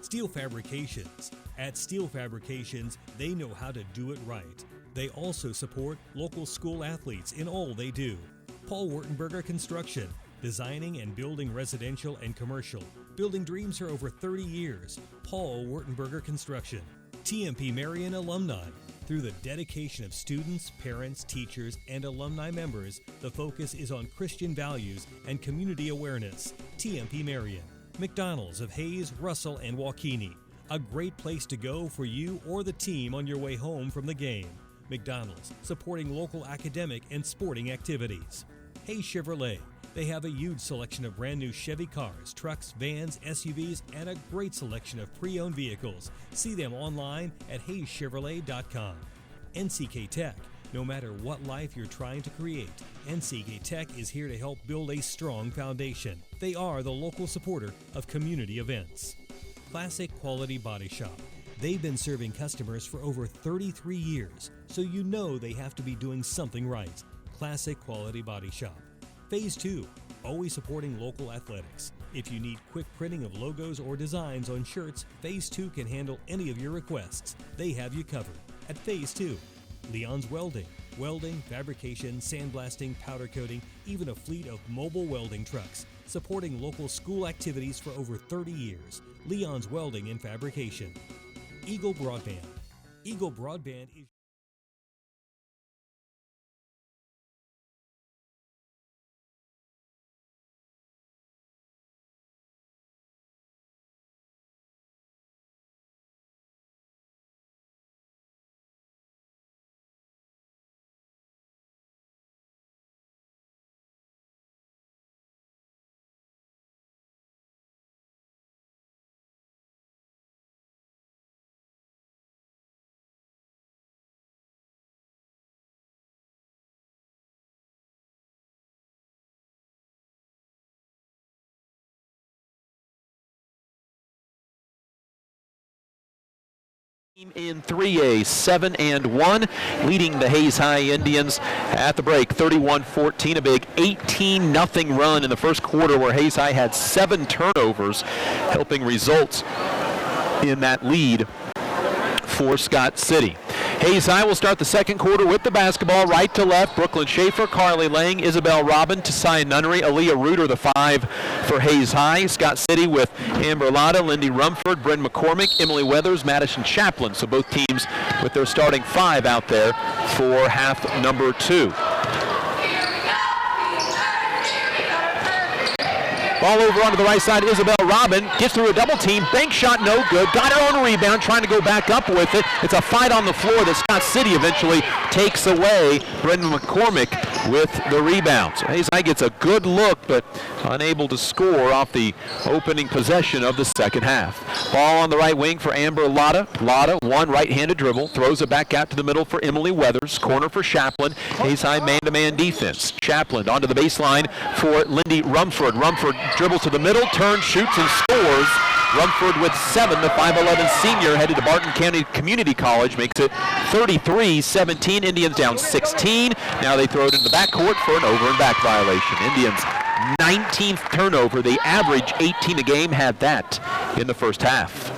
Steel Fabrications. At Steel Fabrications, they know how to do it right. They also support local school athletes in all they do. Paul Wurtenberger Construction. Designing and building residential and commercial. Building dreams for over 30 years. Paul Wurtenberger Construction. TMP Marion Alumni. Through the dedication of students, parents, teachers, and alumni members, the focus is on Christian values and community awareness. TMP Marion. McDonald's of Hayes, Russell, and Waukene. A great place to go for you or the team on your way home from the game. McDonald's, supporting local academic and sporting activities. Hayes Chevrolet. They have a huge selection of brand new Chevy cars, trucks, vans, SUVs, and a great selection of pre-owned vehicles. See them online at hayschevrolet.com. NCK Tech. No matter what life you're trying to create, NCK Tech is here to help build a strong foundation. They are the local supporter of community events. Classic Quality Body Shop. They've been serving customers for over 33 years, so you know they have to be doing something right. Classic Quality Body Shop. Phase 2, always supporting local athletics. If you need quick printing of logos or designs on shirts, Phase 2 can handle any of your requests. They have you covered. At Phase 2, Leon's Welding. Welding, fabrication, sandblasting, powder coating, even a fleet of mobile welding trucks. Supporting local school activities for over 30 years. Leon's Welding and Fabrication. Eagle Broadband. Eagle Broadband is In 3A, 7-1, leading the Hayes High Indians at the break, 31-14, a big 18-0 run in the first quarter where Hayes High had 7 turnovers, helping result in that lead for Scott City. Hayes High will start the second quarter with the basketball right to left. Brooklyn Schaefer, Carly Lang, Isabel Robin, Tasaya Nunnery, Aaliyah Reuter, the 5 for Hayes High. Scott City with Amber Lotta, Lindy Rumford, Bryn McCormick, Emily Weathers, Madison Chaplin. So both teams with their starting 5 out there for half number 2. Ball over onto the right side, Isabel Robin gets through a double team, bank shot no good, got her own rebound, trying to go back up with it. It's a fight on the floor that Scott City eventually takes away. Brendan McCormick with the rebound. So Hayes High gets a good look, but unable to score off the opening possession of the second half. Ball on the right wing for Amber Lotta. Lotta, one right-handed dribble, throws it back out to the middle for Emily Weathers. Corner for Chaplin. Hayes High man-to-man defense. Chaplin onto the baseline for Lindy Rumford. Rumford dribbles to the middle, turns, shoots, and scores. Rumford with 7, the 5'11 senior headed to Barton County Community College, makes it 33-17. Indians down 16. Now they throw it in the backcourt for an over and back violation. Indians 19th turnover. They average 18 a game, had that in the first half.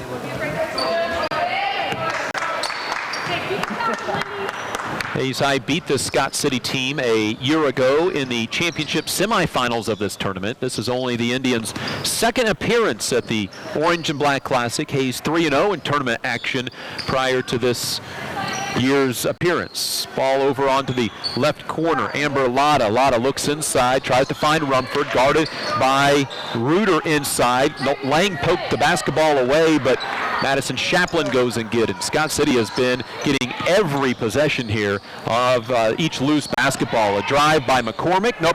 Hayes High beat the Scott City team a year ago in the championship semifinals of this tournament. This is only the Indians' second appearance at the Orange and Black Classic. Hayes 3-0 in tournament action prior to this year's appearance. Ball over onto the left corner. Amber Lotta. Lotta looks inside, tries to find Rumford, guarded by Reuter inside. Lang poked the basketball away, but Madison Chaplin goes and gets it. Scott City has been getting every possession here of each loose basketball. A drive by McCormick. A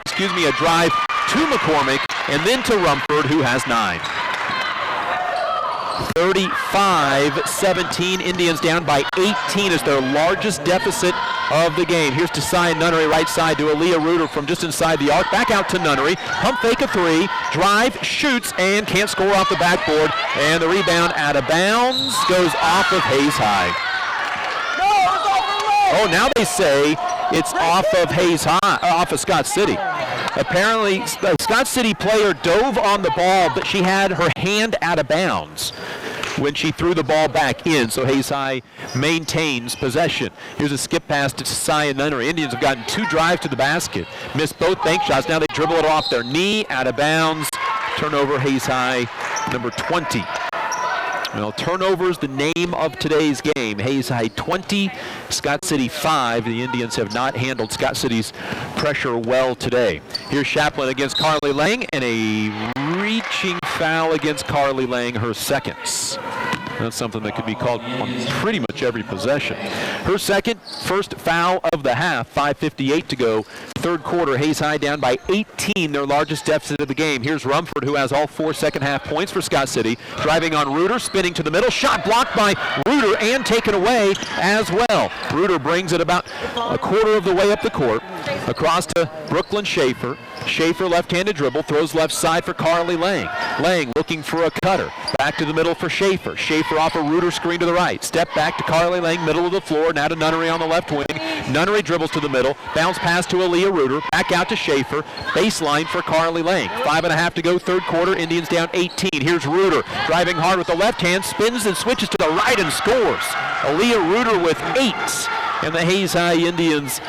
drive to McCormick, and then to Rumford, who has 9. 35-17. Indians down by 18 is their largest deficit of the game. Here's Tasaya Nunnery right side to Aaliyah Reuter from just inside the arc. Back out to Nunnery. Pump fake a 3. Drive, shoots, and can't score off the backboard. And the rebound out of bounds goes off of Hayes High. Oh, now they say it's off of Hayes High, off of Scott City. Apparently, the Scott City player dove on the ball, but she had her hand out of bounds when she threw the ball back in, so Hayes High maintains possession. Here's a skip pass to Tasaya Nunnery. Indians have gotten 2 drives to the basket, missed both bank shots. Now they dribble it off their knee, out of bounds. Turnover, Hayes High, number 20. Well, turnovers, the name of today's game. Hayes High 20, Scott City 5. The Indians have not handled Scott City's pressure well today. Here's Chaplin against Carly Lang, and a reaching foul against Carly Lang, her seconds. That's something that could be called on pretty much every possession. Her second, first foul of the half, 5:58 to go. Third quarter, Hayes High down by 18, their largest deficit of the game. Here's Rumford, who has all 4 second half points for Scott City. Driving on Reuter, spinning to the middle. Shot blocked by Reuter and taken away as well. Reuter brings it about a quarter of the way up the court. Across to Brooklyn Schaefer. Schaefer left-handed dribble, throws left side for Carly Lang. Lang looking for a cutter. Back to the middle for Schaefer. Schaefer off a Reuter screen to the right. Step back to Carly Lang, middle of the floor. Now to Nunnery on the left wing. Nunnery dribbles to the middle. Bounce pass to Aaliyah Reuter. Back out to Schaefer. Baseline for Carly Lang. 5.5 to go, third quarter. Indians down 18. Here's Reuter driving hard with the left hand. Spins and switches to the right and scores. Aaliyah Reuter with 8. And the Hayes High Indians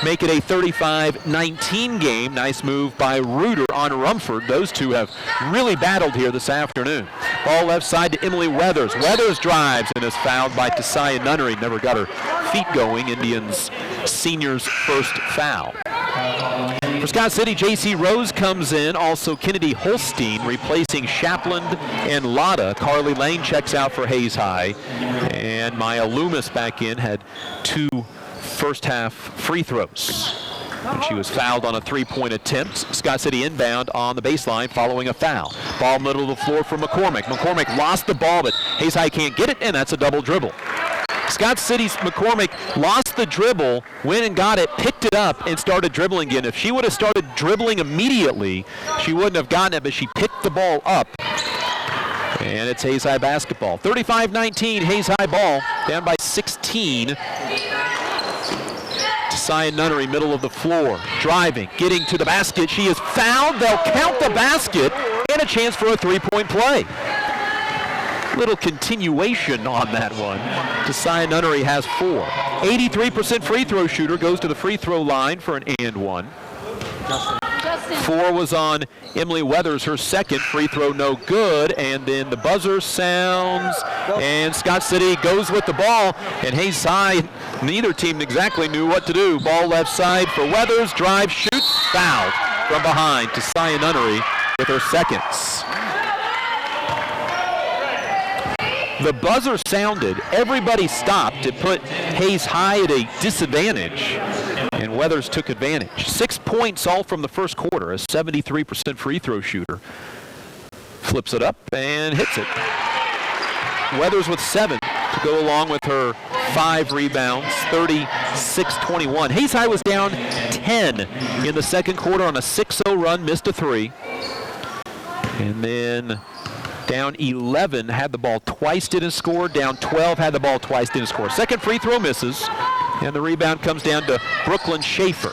make it a 35-19 game. Nice move by Reuter on Rumford. Those two have really battled here this afternoon. Ball left side to Emily Weathers. Weathers drives and is fouled by Tasaya Nunnery. Never got her feet going. Indians senior's first foul. For Scott City, J.C. Rose comes in. Also Kennedy Holstein replacing Chaplin and Lotta. Carly Lane checks out for Hayes High. And Maya Loomis back in, had 2 first half free throws. And she was fouled on a 3-point attempt. Scott City inbound on the baseline following a foul. Ball middle of the floor for McCormick. McCormick lost the ball, but Hayes High can't get it, and that's a double dribble. Scott City's McCormick lost the dribble, went and got it, picked it up, and started dribbling again. If she would have started dribbling immediately, she wouldn't have gotten it, but she picked the ball up. And it's Hayes High basketball. 35-19, Hayes High ball, down by 16. Sia Nunnery, middle of the floor, driving, getting to the basket. She is fouled. They'll count the basket and a chance for a three-point play. Little continuation on that one. Sia Nunnery has 4. 83% free throw shooter, goes to the free throw line for an and one. 4 was on Emily Weathers, her second free throw, no good. And then the buzzer sounds, and Scott City goes with the ball. And Hayes High, neither team exactly knew what to do. Ball left side for Weathers, drive, shoots, foul from behind to Sia Nunnery with her seconds. The buzzer sounded, everybody stopped. It put Hayes High at a disadvantage, and Weathers took advantage. 6 points all from the first quarter, a 73% free throw shooter. Flips it up and hits it. Weathers with 7 to go along with her 5 rebounds, 36-21. Hayes High was down 10 in the second quarter on a 6-0 run, missed a 3. And then down 11, had the ball twice, didn't score. Down 12, had the ball twice, didn't score. Second free throw misses, and the rebound comes down to Brooklyn Schaefer.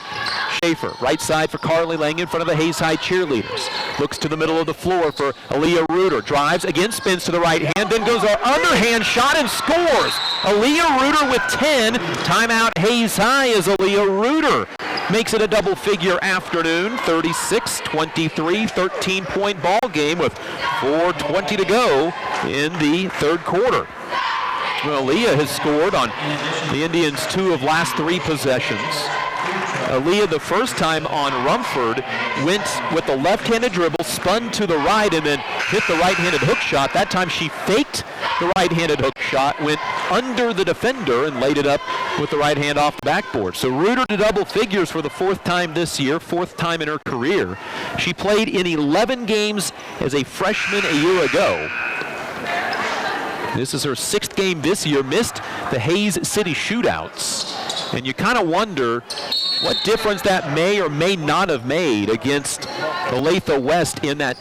Schaefer, right side for Carly Lang in front of the Hayes High cheerleaders. Looks to the middle of the floor for Aaliyah Reuter. Drives, again spins to the right hand, then goes an underhand shot and scores. Aaliyah Reuter with 10. Timeout Hayes High as Aaliyah Reuter makes it a double-figure afternoon. 36-23, 13-point ball game with 4:20 to go in the third quarter. Well, Aaliyah has scored on the Indians' 2 of last 3 possessions. Aaliyah, the first time on Rumford, went with the left-handed dribble, spun to the right, and then hit the right-handed hook shot. That time she faked the right-handed hook shot, went under the defender, and laid it up with the right hand off the backboard. So Reuter to double figures for the 4th time this year, 4th time in her career. She played in 11 games as a freshman a year ago. This is her 6th game this year, missed the Hayes City shootouts. And you kind of wonder what difference that may or may not have made against Olathe West in that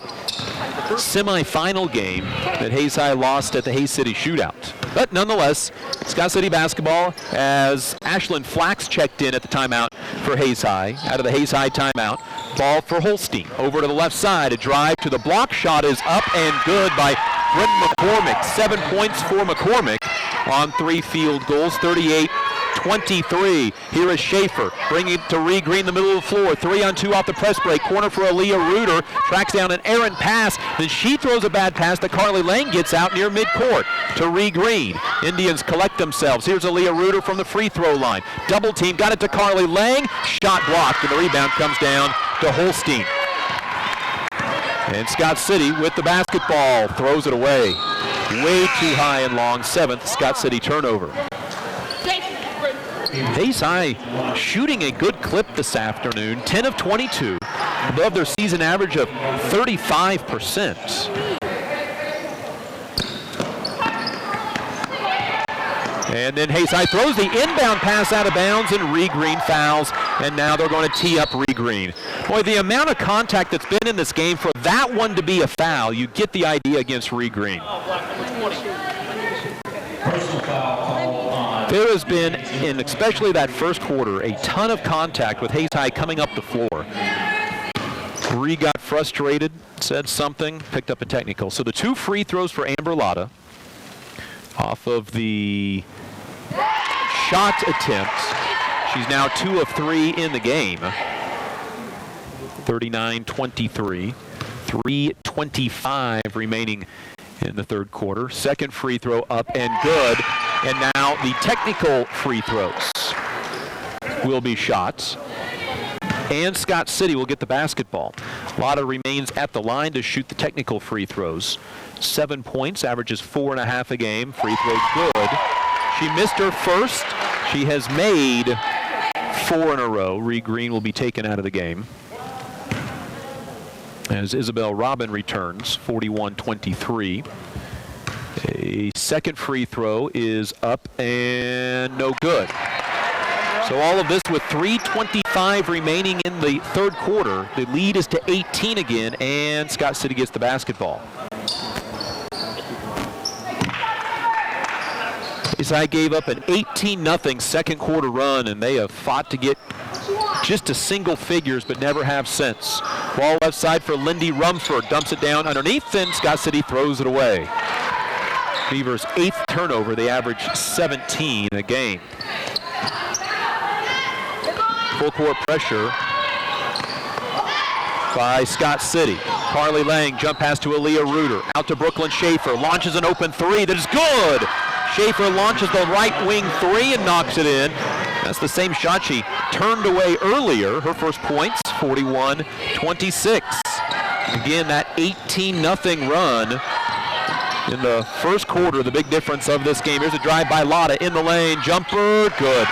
semifinal game that Hayes High lost at the Hayes City shootout. But nonetheless, Scott City basketball as Ashlyn Flax checked in at the timeout for Hayes High. Out of the Hayes High timeout, ball for Holstein. Over to the left side, a drive to the block shot is up and good by Bryn McCormick. 7 points for McCormick on 3 field goals, 38-23. Here is Schaefer, bringing it to Ree Green, the middle of the floor. 3-on-2 off the press break. Corner for Aaliyah Reuter. Tracks down an errant pass. Then she throws a bad pass that Carly Lang gets out near midcourt to Ree Green. Indians collect themselves. Here's Aaliyah Reuter from the free throw line. Double team, got it to Carly Lang. Shot blocked, and the rebound comes down to Holstein. And Scott City with the basketball throws it away. Way too high and long. 7th Scott City turnover. Hayes High shooting a good clip this afternoon, 10 of 22, above their season average of 35%. And then Hayes High throws the inbound pass out of bounds, and Ree Green fouls, and now they're going to tee up Ree Green. Boy, the amount of contact that's been in this game, for that one to be a foul, you get the idea against Ree Green. There has been, in especially that first quarter, a ton of contact with Hayes High coming up the floor. Ree got frustrated, said something, picked up a technical. So the 2 free throws for Amber Lotta off of the shot attempt. She's now 2 of 3 in the game. 39-23. 3:25 remaining in the third quarter. Second free throw up and good. And now the technical free throws will be shots. And Scott City will get the basketball. Lotta remains at the line to shoot the technical free throws. 7 points, averages 4.5 a game. Free throw good. She missed her first. She has made 4 in a row. Ree Green will be taken out of the game as Isabel Robin returns, 41-23. A second free throw is up and no good. So all of this with 3:25 remaining in the third quarter. The lead is to 18 again, and Scott City gets the basketball. Hayside gave up an 18-0 second quarter run, and they have fought to get just to single figures but never have since. Ball left side for Lindy Rumford. Dumps it down underneath, and Scott City throws it away. Beavers' 8th turnover. They average 17 a game. Full court pressure by Scott City. Carly Lang, jump pass to Aaliyah Reuter. Out to Brooklyn Schaefer. Launches an open three that is good. Schaefer launches the right wing three and knocks it in. That's the same shot she turned away earlier. Her first points, 41-26. Again, that 18-0 run in the first quarter, the big difference of this game. Here's a drive by Lotta in the lane. Jumper, good.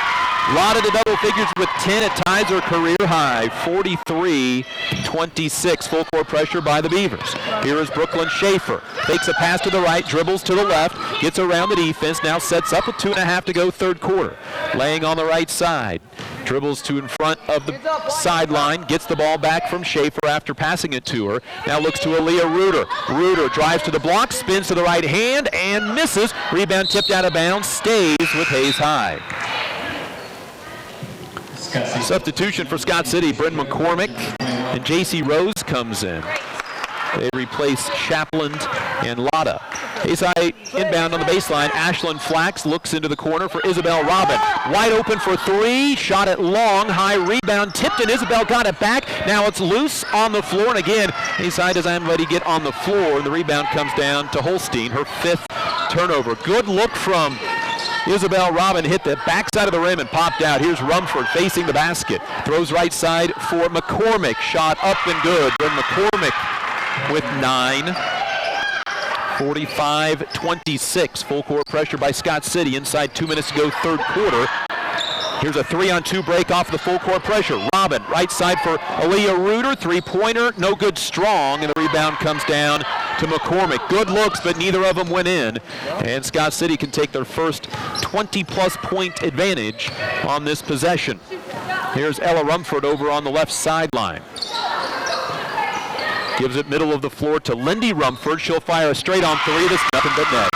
Lotta to double figures with 10. It ties her career high, 43-26. Full court pressure by the Beavers. Here is Brooklyn Schaefer. Takes a pass to the right, dribbles to the left, gets around the defense, now sets up with 2.5 to go third quarter. Laying on the right side. Dribbles to in front of the sideline, gets the ball back from Schaefer after passing it to her. Now looks to Aaliyah Reuter. Reuter drives to the block, spins to the right hand, and misses. Rebound tipped out of bounds, stays with Hayes High. Substitution for Scott City, Bryn McCormick, and J.C. Rose comes in. They replace Chaplin and Lotta. Hayes High inbound on the baseline. Ashlyn Flax looks into the corner for Isabel Robin. Wide open for three. Shot it long. High rebound. Tipped and Isabel got it back. Now it's loose on the floor. And again, Hayes High doesn't have anybody get on the floor. The rebound comes down to Holstein, her 5th turnover. Good look from Isabel Robin, hit the backside of the rim and popped out. Here's Rumford facing the basket. Throws right side for McCormick. Shot up and good. Then McCormick with 9. 45-26. Full court pressure by Scott City. Inside 2 minutes to go third quarter. Here's a 3-on-2 break off the full court pressure. Robin, right side for Aaliyah Reuter. Three-pointer, no good, strong. And the rebound comes down to McCormick. Good looks, but neither of them went in. And Scott City can take their first 20-plus point advantage on this possession. Here's Ella Rumford over on the left sideline. Gives it middle of the floor to Lindy Rumford. She'll fire a straight-on three. That's nothing but net.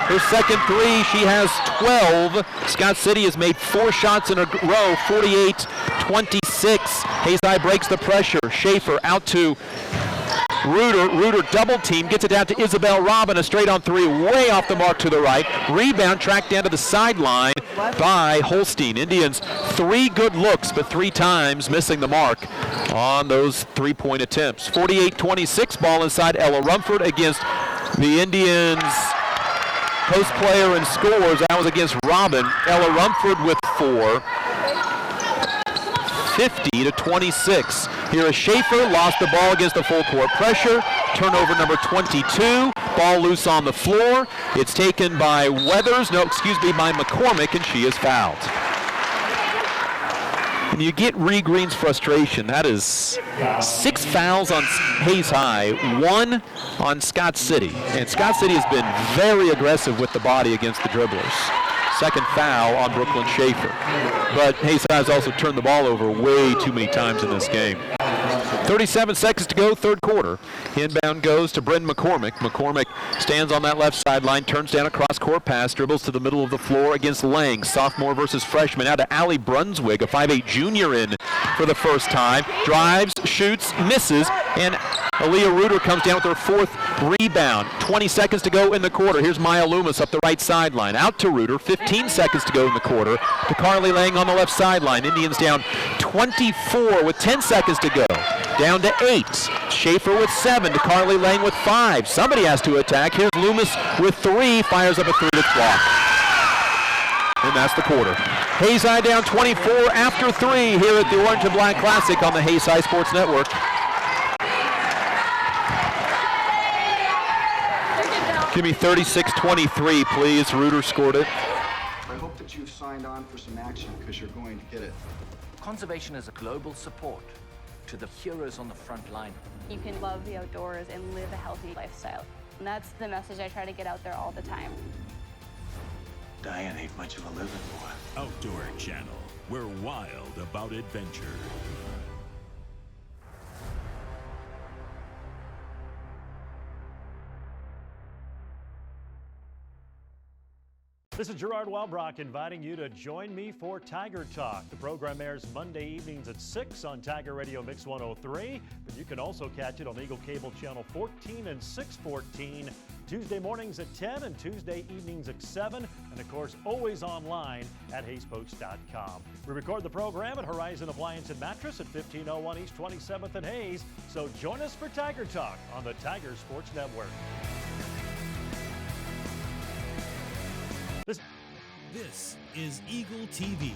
Her second three, she has 12. Scott City has made 4 shots in a row, 48-26. Hayes High breaks the pressure. Schaefer out to Reuter. Reuter double team, gets it down to Isabel Robin. A straight-on three, way off the mark to the right. Rebound tracked down to the sideline by Holstein. Indians 3 good looks, but 3 times missing the mark on those 3-point attempts. 48-26, ball inside Ella Rumford against the Indians' post player and scores. That was against Robin. Ella Rumford with 4. 50-26. Here is Schaefer, lost the ball against the full court pressure. Turnover number 22. Ball loose on the floor. It's taken by by McCormick, and she is fouled. And you get Ree Green's frustration. That is 6 fouls on Hayes High, 1 on Scott City. And Scott City has been very aggressive with the body against the dribblers. Second foul on Brooklyn Schaefer. But Hayes High has also turned the ball over way too many times in this game. 37 seconds to go, third quarter. Inbound goes to Bryn McCormick. McCormick stands on that left sideline, turns down a cross-court pass, dribbles to the middle of the floor against Lang. Sophomore versus freshman. Now to Allie Brunswig, a 5'8 junior in for the first time. Drives, shoots, misses, and Aaliyah Reuter comes down with her 4th rebound. 20 seconds to go in the quarter. Here's Maya Loomis up the right sideline. Out to Reuter. 15 seconds to go in the quarter. To Carly Lang on the left sideline. Indians down 24 with 10 seconds to go. Down to 8. Schaefer with 7 to Carly Lang with 5. Somebody has to attack. Here's Loomis with 3. Fires up a 3 that's blocked. And that's the quarter. Hayes High down 24 after 3 here at the Orange and Black Classic on the Hayes High Sports Network. Give me 36-23, please. Reuter scored it. I hope that you've signed on for some action because you're going to get it. Conservation is a global support to the heroes on the front line. You can love the outdoors and live a healthy lifestyle. And that's the message I try to get out there all the time. Diane ain't much of a living boy. Outdoor Channel. We're wild about adventure. This is Gerard Welbrock inviting you to join me for Tiger Talk. The program airs Monday evenings at 6 on Tiger Radio Mix 103, but you can also catch it on Eagle Cable Channel 14 and 614, Tuesday mornings at 10 and Tuesday evenings at 7, and of course always online at HaysPost.com. We record the program at Horizon Appliance and Mattress at 1501 East 27th and Hayes, so join us for Tiger Talk on the Tiger Sports Network. This is Eagle TV.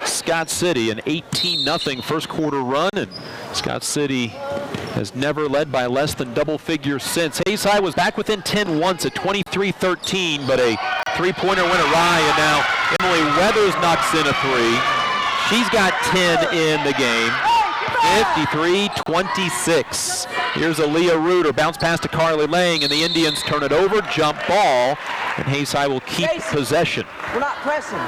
Scott City, an 18-0 first quarter run, and Scott City has never led by less than double figures since. Hayes High was back within 10 once at 23-13, but a three-pointer went awry, and now Emily Weathers knocks in a three. She's got 10 in the game. 53-26. Here's Aaliyah Reuter, bounce pass to Carly Lang, and the Indians turn it over, jump ball, and Hayes High will keep possession. We're not pressing.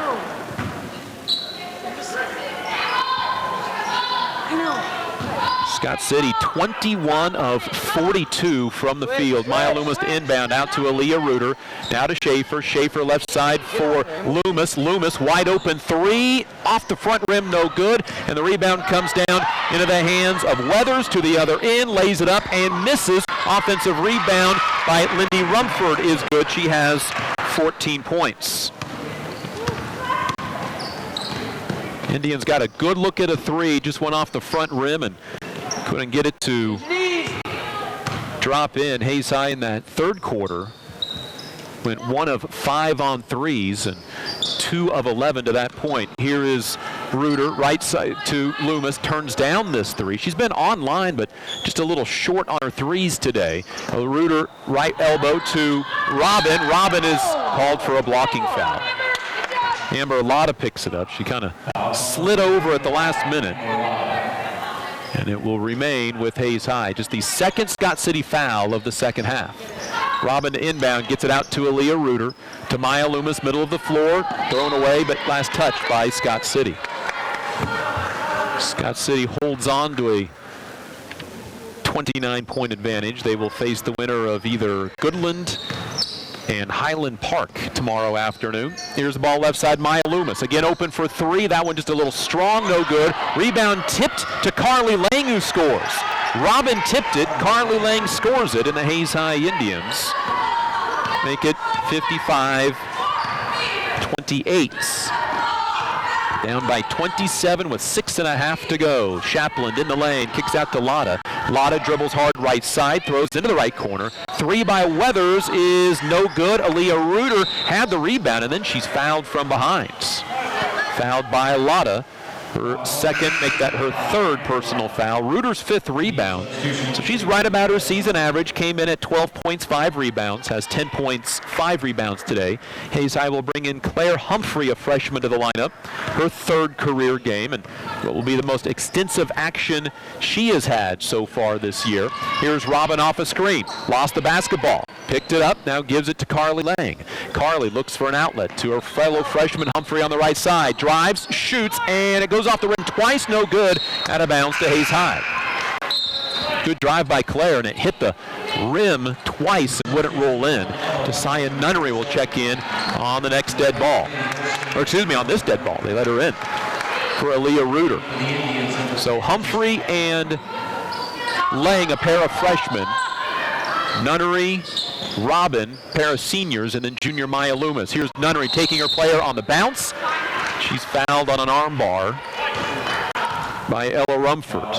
Scott City 21 of 42 from the field. Maya Loomis to inbound, out to Aaliyah Reuter, now to Schaefer. Schaefer left side for Loomis. Loomis wide open three, off the front rim, no good, and the rebound comes down into the hands of Weathers to the other end, lays it up and misses. Offensive rebound by Lindy Rumford is good. She has 14 points. Indians got a good look at a three, just went off the front rim and couldn't get it to drop in. Hayes High in that third quarter went 1 of 5 on threes and 2 of 11 to that point. Here is Reuter, right side to Loomis, turns down this three. She's been online, but just a little short on her threes today. Reuter, right elbow to Robin. Robin is called for a blocking foul. Amber Lotta picks it up. She kind of slid over at the last minute. And it will remain with Hayes High. Just the second Scott City foul of the second half. Robin to inbound, gets it out to Aaliyah Reuter. To Maya Loomis, middle of the floor. Thrown away, but last touch by Scott City. Scott City holds on to a 29-point advantage. They will face the winner of either Goodland and Highland Park tomorrow afternoon. Here's the ball left side, Maya Loomis. Again open for three. That one just a little strong, no good. Rebound tipped to Carly Lang, who scores. Robin tipped it. Carly Lang scores it, and the Hayes High Indians make it 55-28. Down by 27 with 6.5 to go. Chaplin in the lane, kicks out to Lotta. Lotta dribbles hard right side, throws into the right corner. Three by Weathers is no good. Aaliyah Reuter had the rebound, and then she's fouled from behind. Fouled by Lotta. Her second, make that her third personal foul. Reuter's 5th rebound. So she's right about her season average. Came in at 12 points, 5 rebounds. Has 10 points, 5 rebounds today. Hayes High will bring in Claire Humphrey, a freshman, to the lineup. Her 3rd career game, and what will be the most extensive action she has had so far this year. Here's Robin off a screen. Lost the basketball. Picked it up, now gives it to Carly Lang. Carly looks for an outlet to her fellow freshman Humphrey on the right side. Drives, shoots, and it goes off the rim twice, no good. Out of bounds to Hayes High. Good drive by Claire, and it hit the rim twice and wouldn't roll in. Josiah Nunnery will check in on the next dead ball. Or excuse me, on this dead ball. They let her in for Aaliyah Reuter. So Humphrey and Lang, a pair of freshmen. Nunnery, Robin, pair of seniors, and then junior Maya Loomis. Here's Nunnery taking her player on the bounce. She's fouled on an arm bar by Ella Rumford.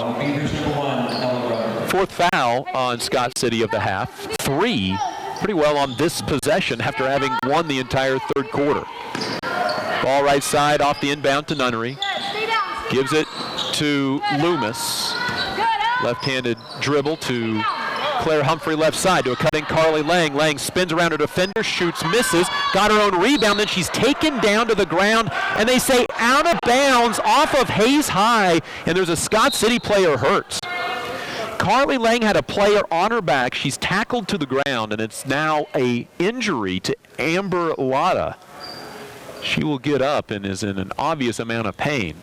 4th foul on Scott City of the half. 3 pretty well on this possession after having won the entire 3rd quarter. Ball right side off the inbound to Nunnery. Gives it to Loomis. Left-handed dribble to Claire Humphrey left side to a cutting Carly Lang. Lang spins around her defender, shoots, misses, got her own rebound, then she's taken down to the ground, and they say out of bounds off of Hayes High, and there's a Scott City player hurt. Carly Lang had a player on her back. She's tackled to the ground, and it's now a injury to Amber Lotta. She will get up and is in an obvious amount of pain.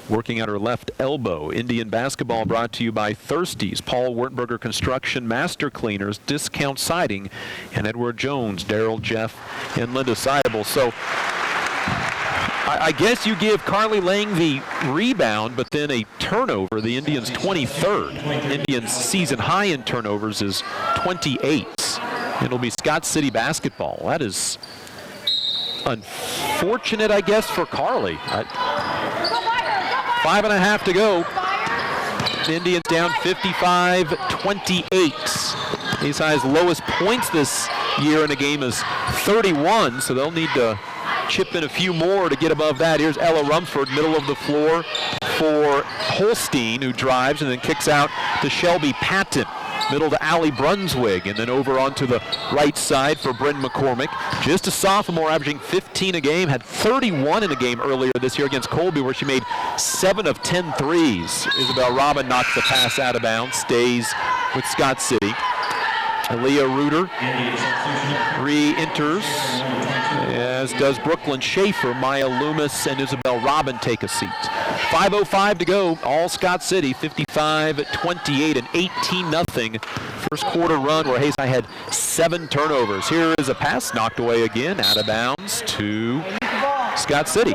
working at her left elbow. Indian basketball brought to you by Thirsties, Paul Wertberger Construction, Master Cleaners, Discount Siding, and Edward Jones, Daryl, Jeff, and Linda Seibel. So I guess you give Carly Lang the rebound, but then a turnover. The Indians 23rd. Indians season high in turnovers is 28. It'll be Scott City basketball. That is unfortunate, I guess, for Carly. 5.5 to go. The Indians down 55-28. Hayes High's lowest points this year in a game is 31, so they'll need to chip in a few more to get above that. Here's Ella Rumford, middle of the floor for Holstein, who drives and then kicks out to Shelby Patton. Middle to Allie Brunswig, and then over onto the right side for Bryn McCormick. Just a sophomore, averaging 15 a game, had 31 in a game earlier this year against Colby, where she made 7 of 10 threes. Isabel Robin knocks the pass out of bounds, stays with Scott City. Aaliyah Reuter re-enters, as does Brooklyn Schaefer. Maya Loomis and Isabel Robin take a seat. 5:05 to go, all Scott City, 55-28, an 18-0 first quarter run where Hayes High had 7 turnovers. Here is a pass knocked away again, out of bounds to Scott City.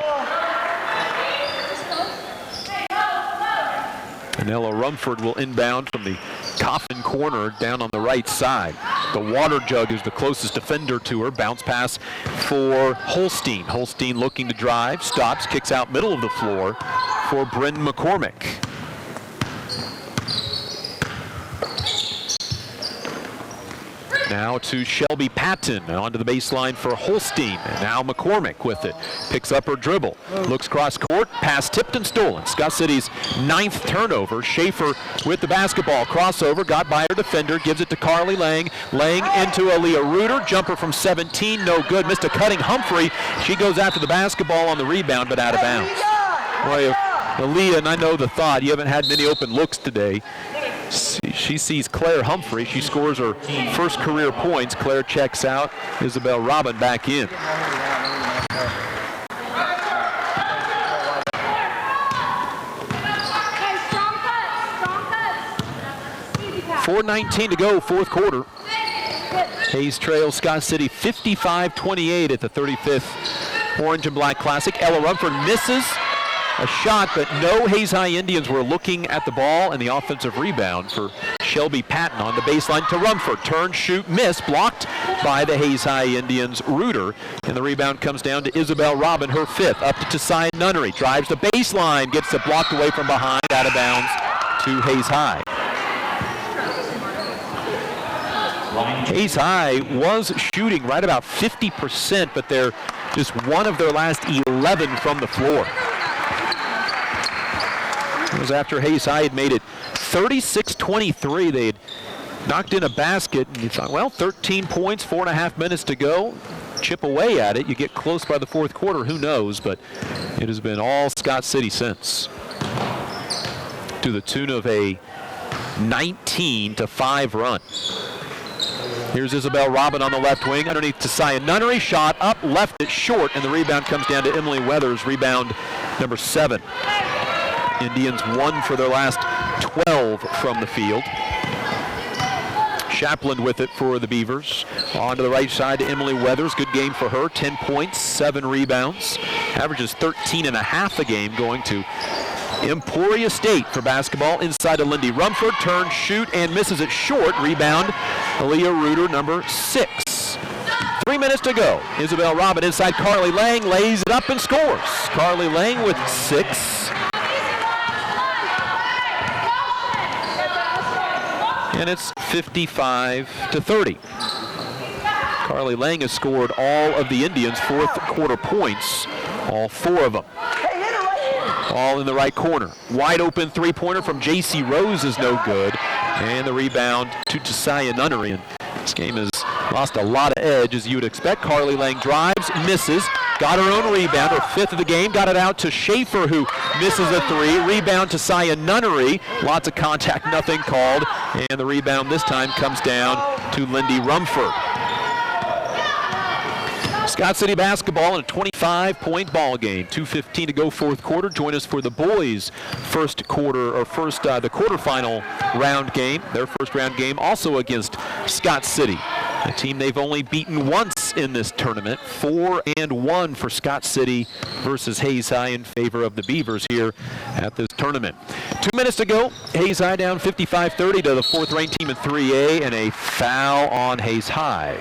And Ella Rumford will inbound from the coffin corner down on the right side. The water jug is the closest defender to her. Bounce pass for Holstein. Holstein looking to drive, stops, kicks out middle of the floor for Bryn McCormick. Now to Shelby Patton, onto the baseline for Holstein, and now McCormick with it. Picks up her dribble, looks cross court, pass tipped and stolen. Scott City's 9th turnover. Schaefer with the basketball, crossover, got by her defender, gives it to Carly Lang. Lang into Aaliyah Reuter, jumper from 17, no good. Missed a cutting Humphrey. She goes after the basketball on the rebound, but out of bounds. Boy, Aaliyah, and I know the thought, you haven't had many open looks today. She sees Claire Humphrey. She scores her first career points. Claire checks out. Isabel Robin back in. 4:19 to go, fourth quarter. Hayes trails Scott City 55-28 at the 35th Orange and Black Classic. Ella Rumford misses a shot, but no Hayes High Indians were looking at the ball, and the offensive rebound for Shelby Patton on the baseline to Rumford. Turn, shoot, miss, blocked by the Hayes High Indians' Reuter, and the rebound comes down to Isabel Robin, her 5th. Up to Tessia Nunnery, drives the baseline, gets it blocked away from behind, out of bounds to Hayes High. Hayes High was shooting right about 50%, but they're just one of their last 11 from the floor. It was after Hayes High had made it 36-23. They had knocked in a basket, and you thought, well, 13 points, 4.5 minutes to go. Chip away at it. You get close by the fourth quarter, who knows, but it has been all Scott City since. To the tune of a 19-5 run. Here's Isabel Robin on the left wing, underneath Tessia Nunnery, shot up, left it short, and the rebound comes down to Emily Weathers, rebound number 7. Indians 1 for their last 12 from the field. Shapland with it for the Beavers. On to the right side to Emily Weathers, good game for her, 10 points, 7 rebounds. Averages 13.5 a game, going to Emporia State for basketball. Inside to Lindy Rumford, turn, shoot, and misses it short. Rebound, Aaliyah Reuter, number 6. 3 minutes to go. Isabel Robin inside Carly Lang, lays it up and scores. Carly Lang with 6. And it's 55-30. Carly Lang has scored all of the Indians' fourth quarter points, all 4 of them. All in the right corner. Wide open three-pointer from J.C. Rose is no good. And the rebound to Tessia Nunnery. And this game has lost a lot of edge, as you would expect. Carly Lang drives, misses, got her own rebound, her 5th of the game, got it out to Schaefer, who misses a 3. Rebound to Tessia Nunnery. Lots of contact, nothing called. And the rebound this time comes down to Lindy Rumford. Scott City basketball in a 25-point ball game. 2:15 to go, fourth quarter. Join us for the boys' the quarterfinal round game. Their first round game also against Scott City, a team they've only beaten once in this tournament. 4-1 for Scott City versus Hayes High in favor of the Beavers here at this tournament. 2 minutes to go. Hayes High down 55-30 to the fourth-ranked team in 3A, and a foul on Hayes High.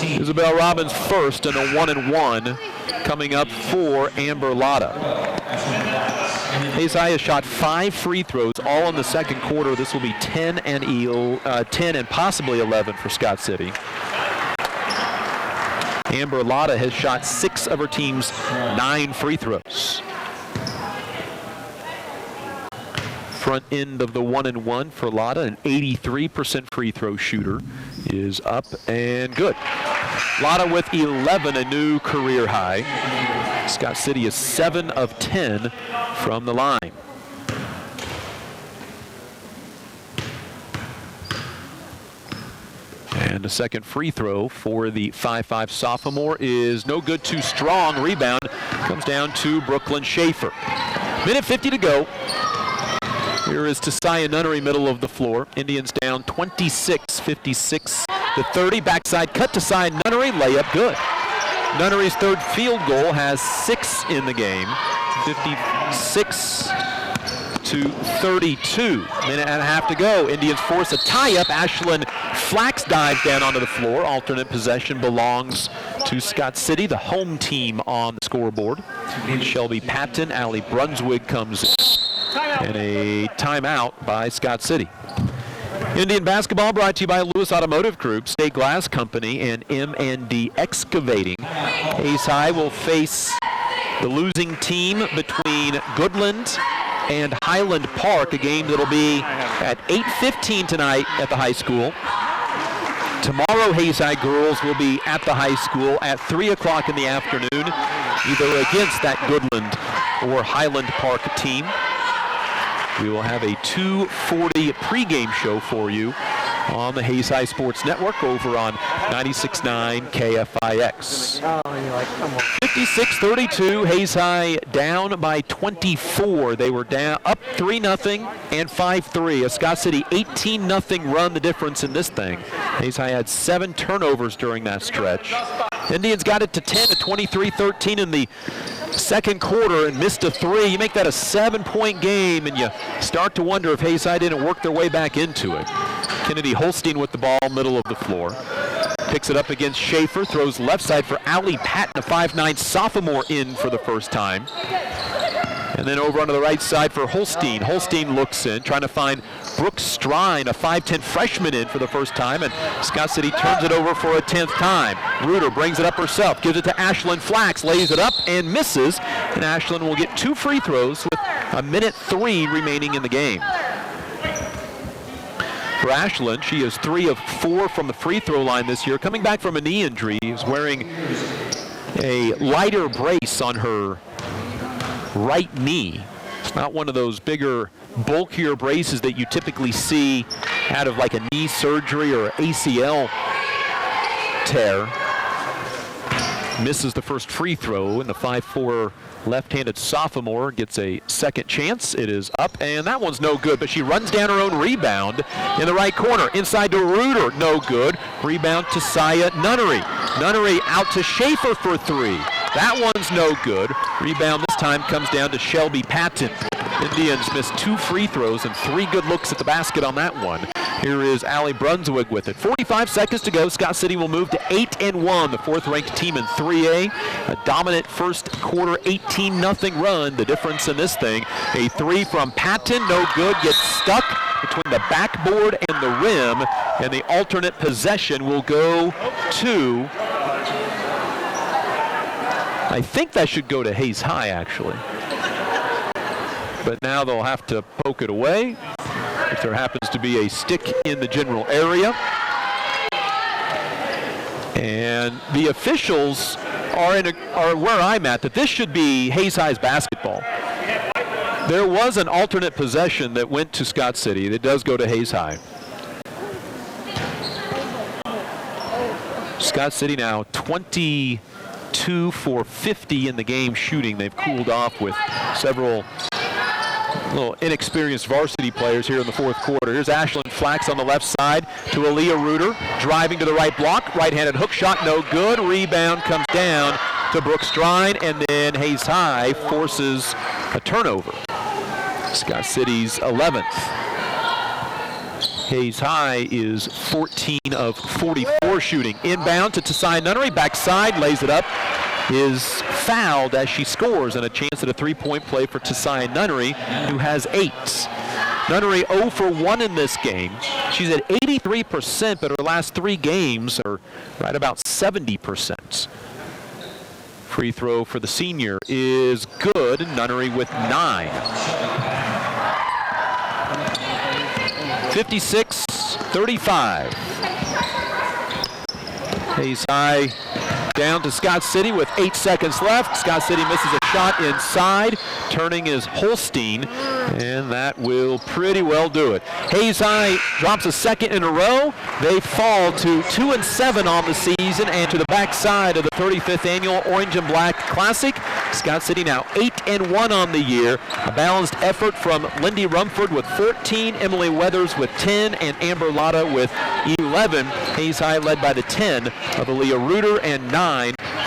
Isabel Robbins first, and a 1-1 coming up for Amber Lotta. Hayes High has shot 5 free throws, all in the second quarter. This will be 10 and possibly 11 for Scott City. Amber Lotta has shot 6 of her team's 9 free throws. Front end of the 1-1 for Lotta, an 83% free throw shooter, is up and good. Lotta with 11, a new career high. Scott City is 7 of 10 from the line. And a second free throw for the 5'5 sophomore is no good, too strong. Rebound comes down to Brooklyn Schaefer. Minute 50 to go. Here is Tisaya Nunnery, middle of the floor. Indians down 26-56 to 30. Backside cut to Tisaya Nunnery, layup good. Nunnery's third field goal has 6 in the game. 56 to 32. Minute and a half to go. Indians force a tie-up. Ashlyn Flax dives down onto the floor. Alternate possession belongs to Scott City, the home team on the scoreboard. Shelby Patton, Allie Brunswick comes in. And a timeout by Scott City. Indian basketball brought to you by Lewis Automotive Group, State Glass Company, and M&D Excavating. Hayes High will face the losing team between Goodland and Highland Park, a game that'll be at 8:15 tonight at the high school. Tomorrow, Hayes High girls will be at the high school at 3 o'clock in the afternoon, either against that Goodland or Highland Park team. We will have a 2:40 pregame show for you on the Hayes High Sports Network over on 96.9 KFIX. 56-32, Hayes High down by 24. They were down up 3-0 and 5-3. A Scott City 18-0 run the difference in this thing. Hayes High had 7 turnovers during that stretch. Indians got it to 10 at 23-13 in the second quarter and missed a 3. You make that a 7-point game, and you start to wonder if Hayes High didn't work their way back into it. Kennedy Holstein with the ball, middle of the floor. Picks it up against Schaefer, throws left side for Allie Patton, a 5'9 sophomore, in for the first time. And then over onto the right side for Holstein. Holstein looks in, trying to find Brooks Strine, a 5'10 freshman, in for the first time, and Scott City turns it over for a 10th time. Reuter brings it up herself, gives it to Ashlyn Flax, lays it up and misses, and Ashlyn will get 2 free throws with a minute 3 remaining in the game. For Ashlyn, she is 3 of 4 from the free throw line this year, coming back from a knee injury. She's wearing a lighter brace on her right knee. It's not one of those bigger, bulkier braces that you typically see out of like a knee surgery or ACL tear. Misses the first free throw, and the 5'4 left-handed sophomore gets a second chance. It is up, and that one's no good, but she runs down her own rebound in the right corner. Inside to Reuter, no good. Rebound to Saya Nunnery. Nunnery out to Schaefer for 3. That one's no good. Rebound this time comes down to Shelby Patton. Indians missed 2 free throws and 3 good looks at the basket on that one. Here is Allie Brunswick with it. 45 seconds to go. Scott City will move to 8-1, the 4th-ranked team in 3A. A dominant first quarter 18-0 run. The difference in this thing, a 3 from Patton, no good, gets stuck between the backboard and the rim, and the alternate possession will go to, I think that should go to Hayes High, actually. But now they'll have to poke it away if there happens to be a stick in the general area. And the officials are where I'm at, that this should be Hayes High's basketball. There was an alternate possession that went to Scott City that does go to Hayes High. Scott City now 22 for 50 in the game shooting. They've cooled off with several little inexperienced varsity players here in the fourth quarter. Here's Ashlyn Flax on the left side to Aaliyah Reuter, driving to the right block, right-handed hook shot, no good. Rebound comes down to Brooke Strine, and then Hayes High forces a turnover. Scott City's 11th. Hayes High is 14 of 44 shooting. Inbound to Tesai Nunnery, backside, lays it up. Is fouled as she scores, and a chance at a three-point play for Tesai Nunnery, who has 8. Nunnery 0 for 1 in this game. She's at 83%, but her last 3 games are right about 70%. Free throw for the senior is good. Nunnery with 9. 56-35. Hayes High down to Scott City with 8 seconds left. Scott City misses a shot inside. Turning is Holstein, and that will pretty well do it. Hayes High drops a second in a row. They fall to 2-7 on the season and to the backside of the 35th annual Orange and Black Classic. Scott City now 8-1 on the year. A balanced effort from Lindy Rumford with 14, Emily Weathers with 10, and Amber Lotta with 11. Hayes High led by the 10 of Aaliyah Reuter and 9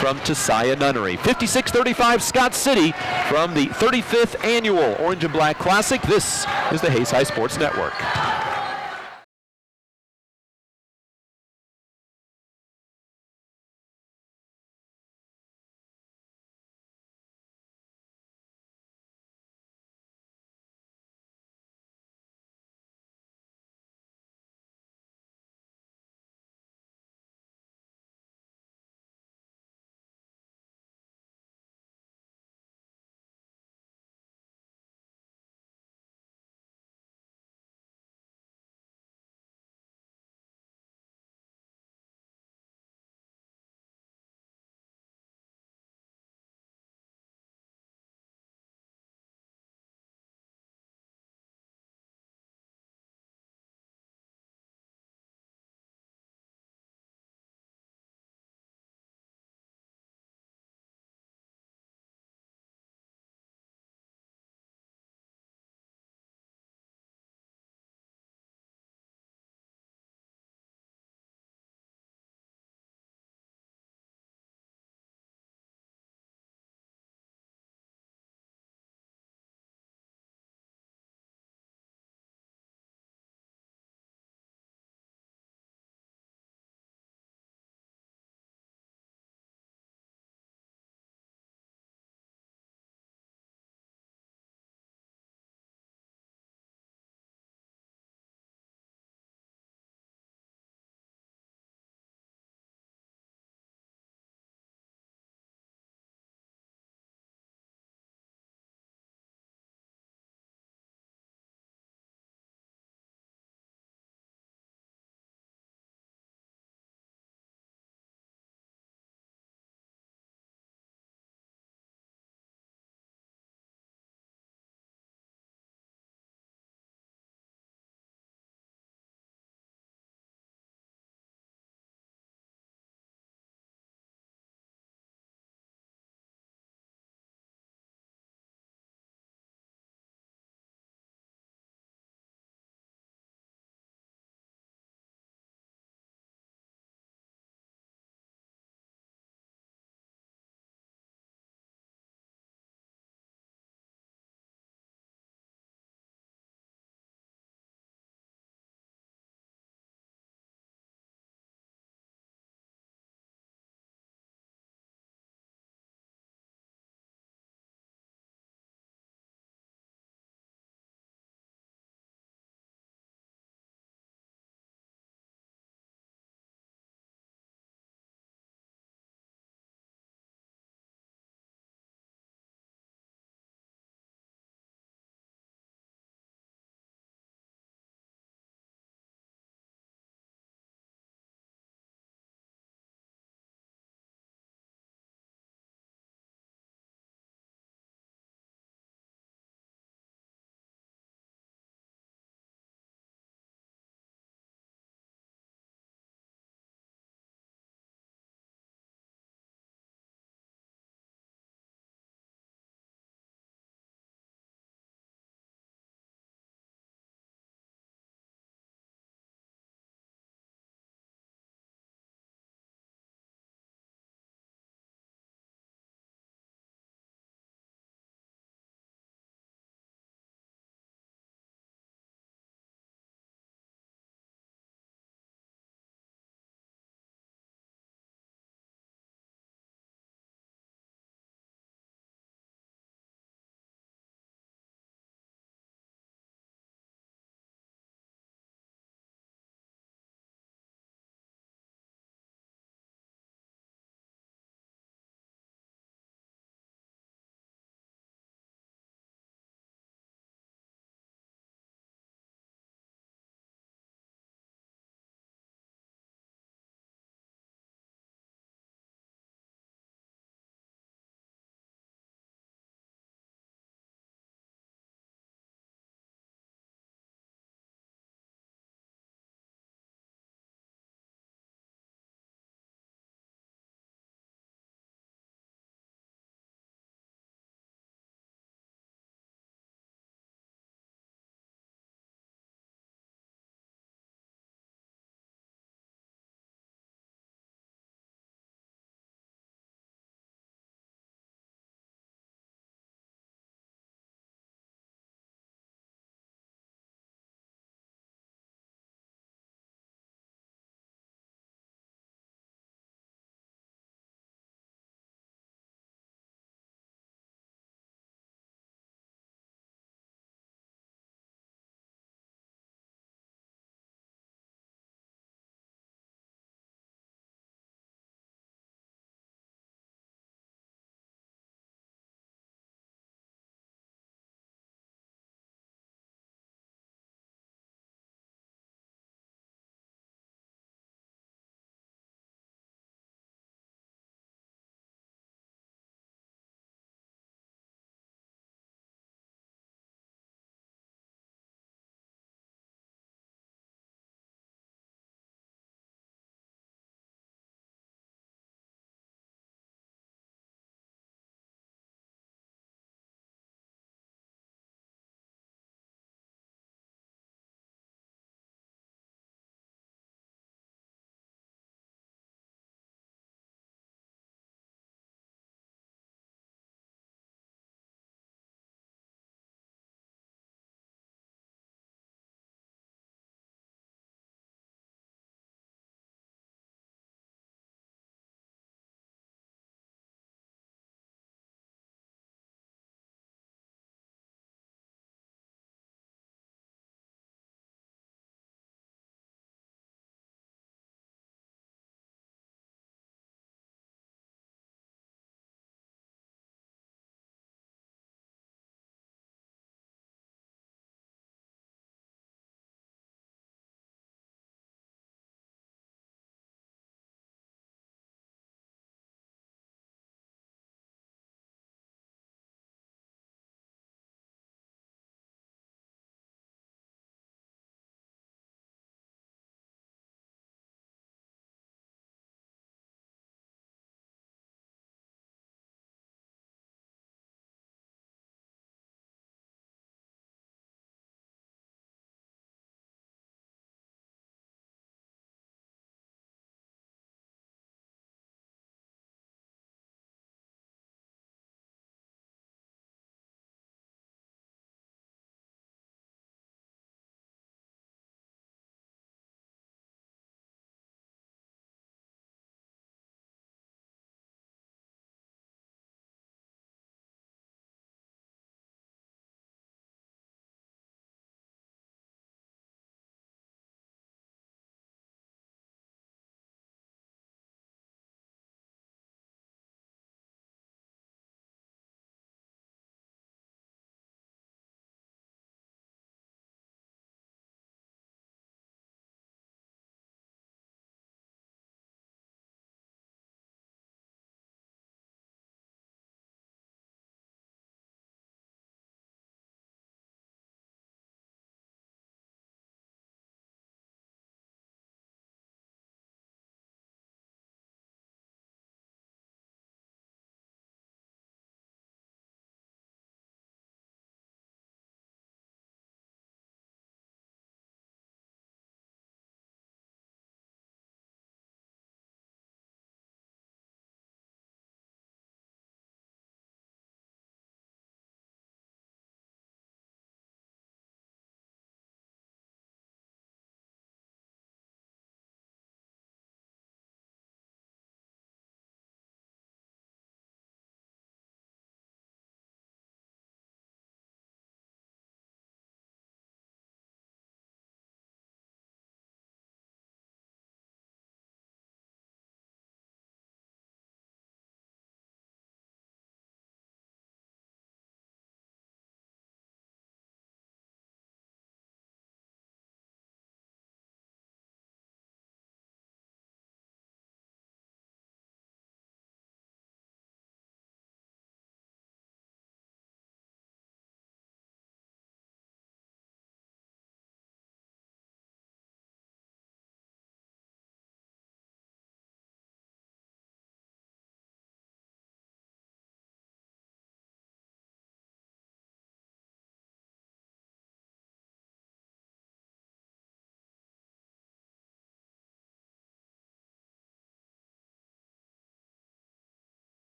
from Tesai Nunnery. 56-35 Scott City from the 35th annual Orange and Black Classic. This is the Hayes High Sports Network.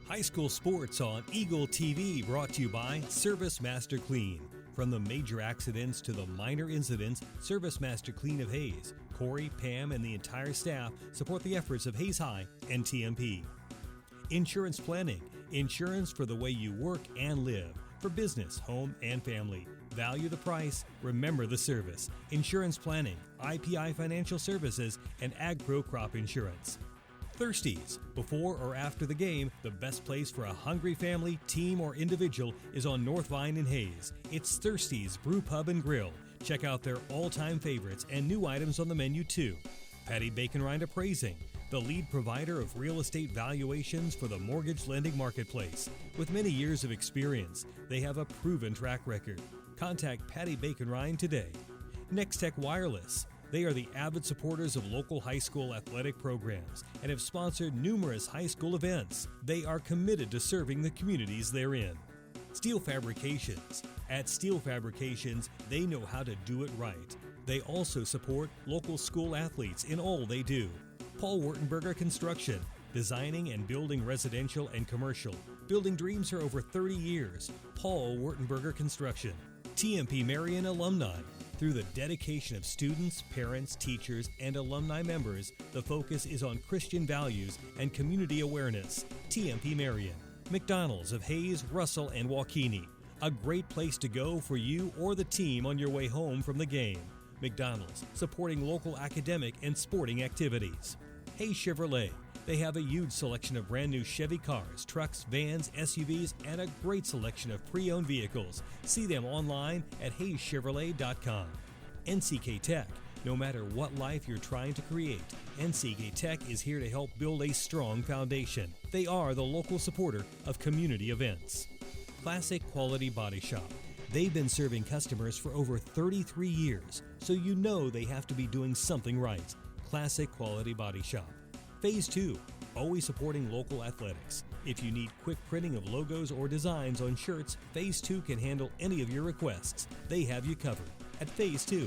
High school sports on Eagle TV, brought to you by Service Master Clean. From the major accidents to the minor incidents, Service Master Clean of Hayes, Corey, Pam, and the entire staff support the efforts of Hayes High and TMP. Insurance planning, insurance for the way you work and live, for business, home, and family. Value the price, remember the service. Insurance planning, IPI Financial Services, and AgPro Crop Insurance. Thirsties. Before or after the game, the best place for a hungry family, team, or individual is on North Vine in Hayes. It's Thirsties Brew Pub and Grill. Check out their all-time favorites and new items on the menu too. Patty Bacon Rind Appraising, the lead provider of real estate valuations for the mortgage lending marketplace. With many years of experience, they have a proven track record. Contact Patty Bacon Rind today. Next Tech Wireless. They are the avid supporters of local high school athletic programs and have sponsored numerous high school events. They are committed to serving the communities they're in. Steel Fabrications. At Steel Fabrications, they know how to do it right. They also support local school athletes in all they do. Paul Wurtenberger Construction. Designing and building residential and commercial. Building dreams for over 30 years. Paul Wurtenberger Construction. TMP Marion Alumni. Through the dedication of students, parents, teachers, and alumni members, the focus is on Christian values and community awareness. TMP Marion. McDonald's of Hayes, Russell, and Waukene. A great place to go for you or the team on your way home from the game. McDonald's, supporting local academic and sporting activities. Hayes Chevrolet. They have a huge selection of brand new Chevy cars, trucks, vans, SUVs, and a great selection of pre-owned vehicles. See them online at hayeschevrolet.com. NCK Tech. No matter what life you're trying to create, NCK Tech is here to help build a strong foundation. They are the local supporter of community events. Classic Quality Body Shop. They've been serving customers for over 33 years, so you know they have to be doing something right. Classic Quality Body Shop. Phase 2, always supporting local athletics. If you need quick printing of logos or designs on shirts, Phase 2 can handle any of your requests. They have you covered. At Phase 2,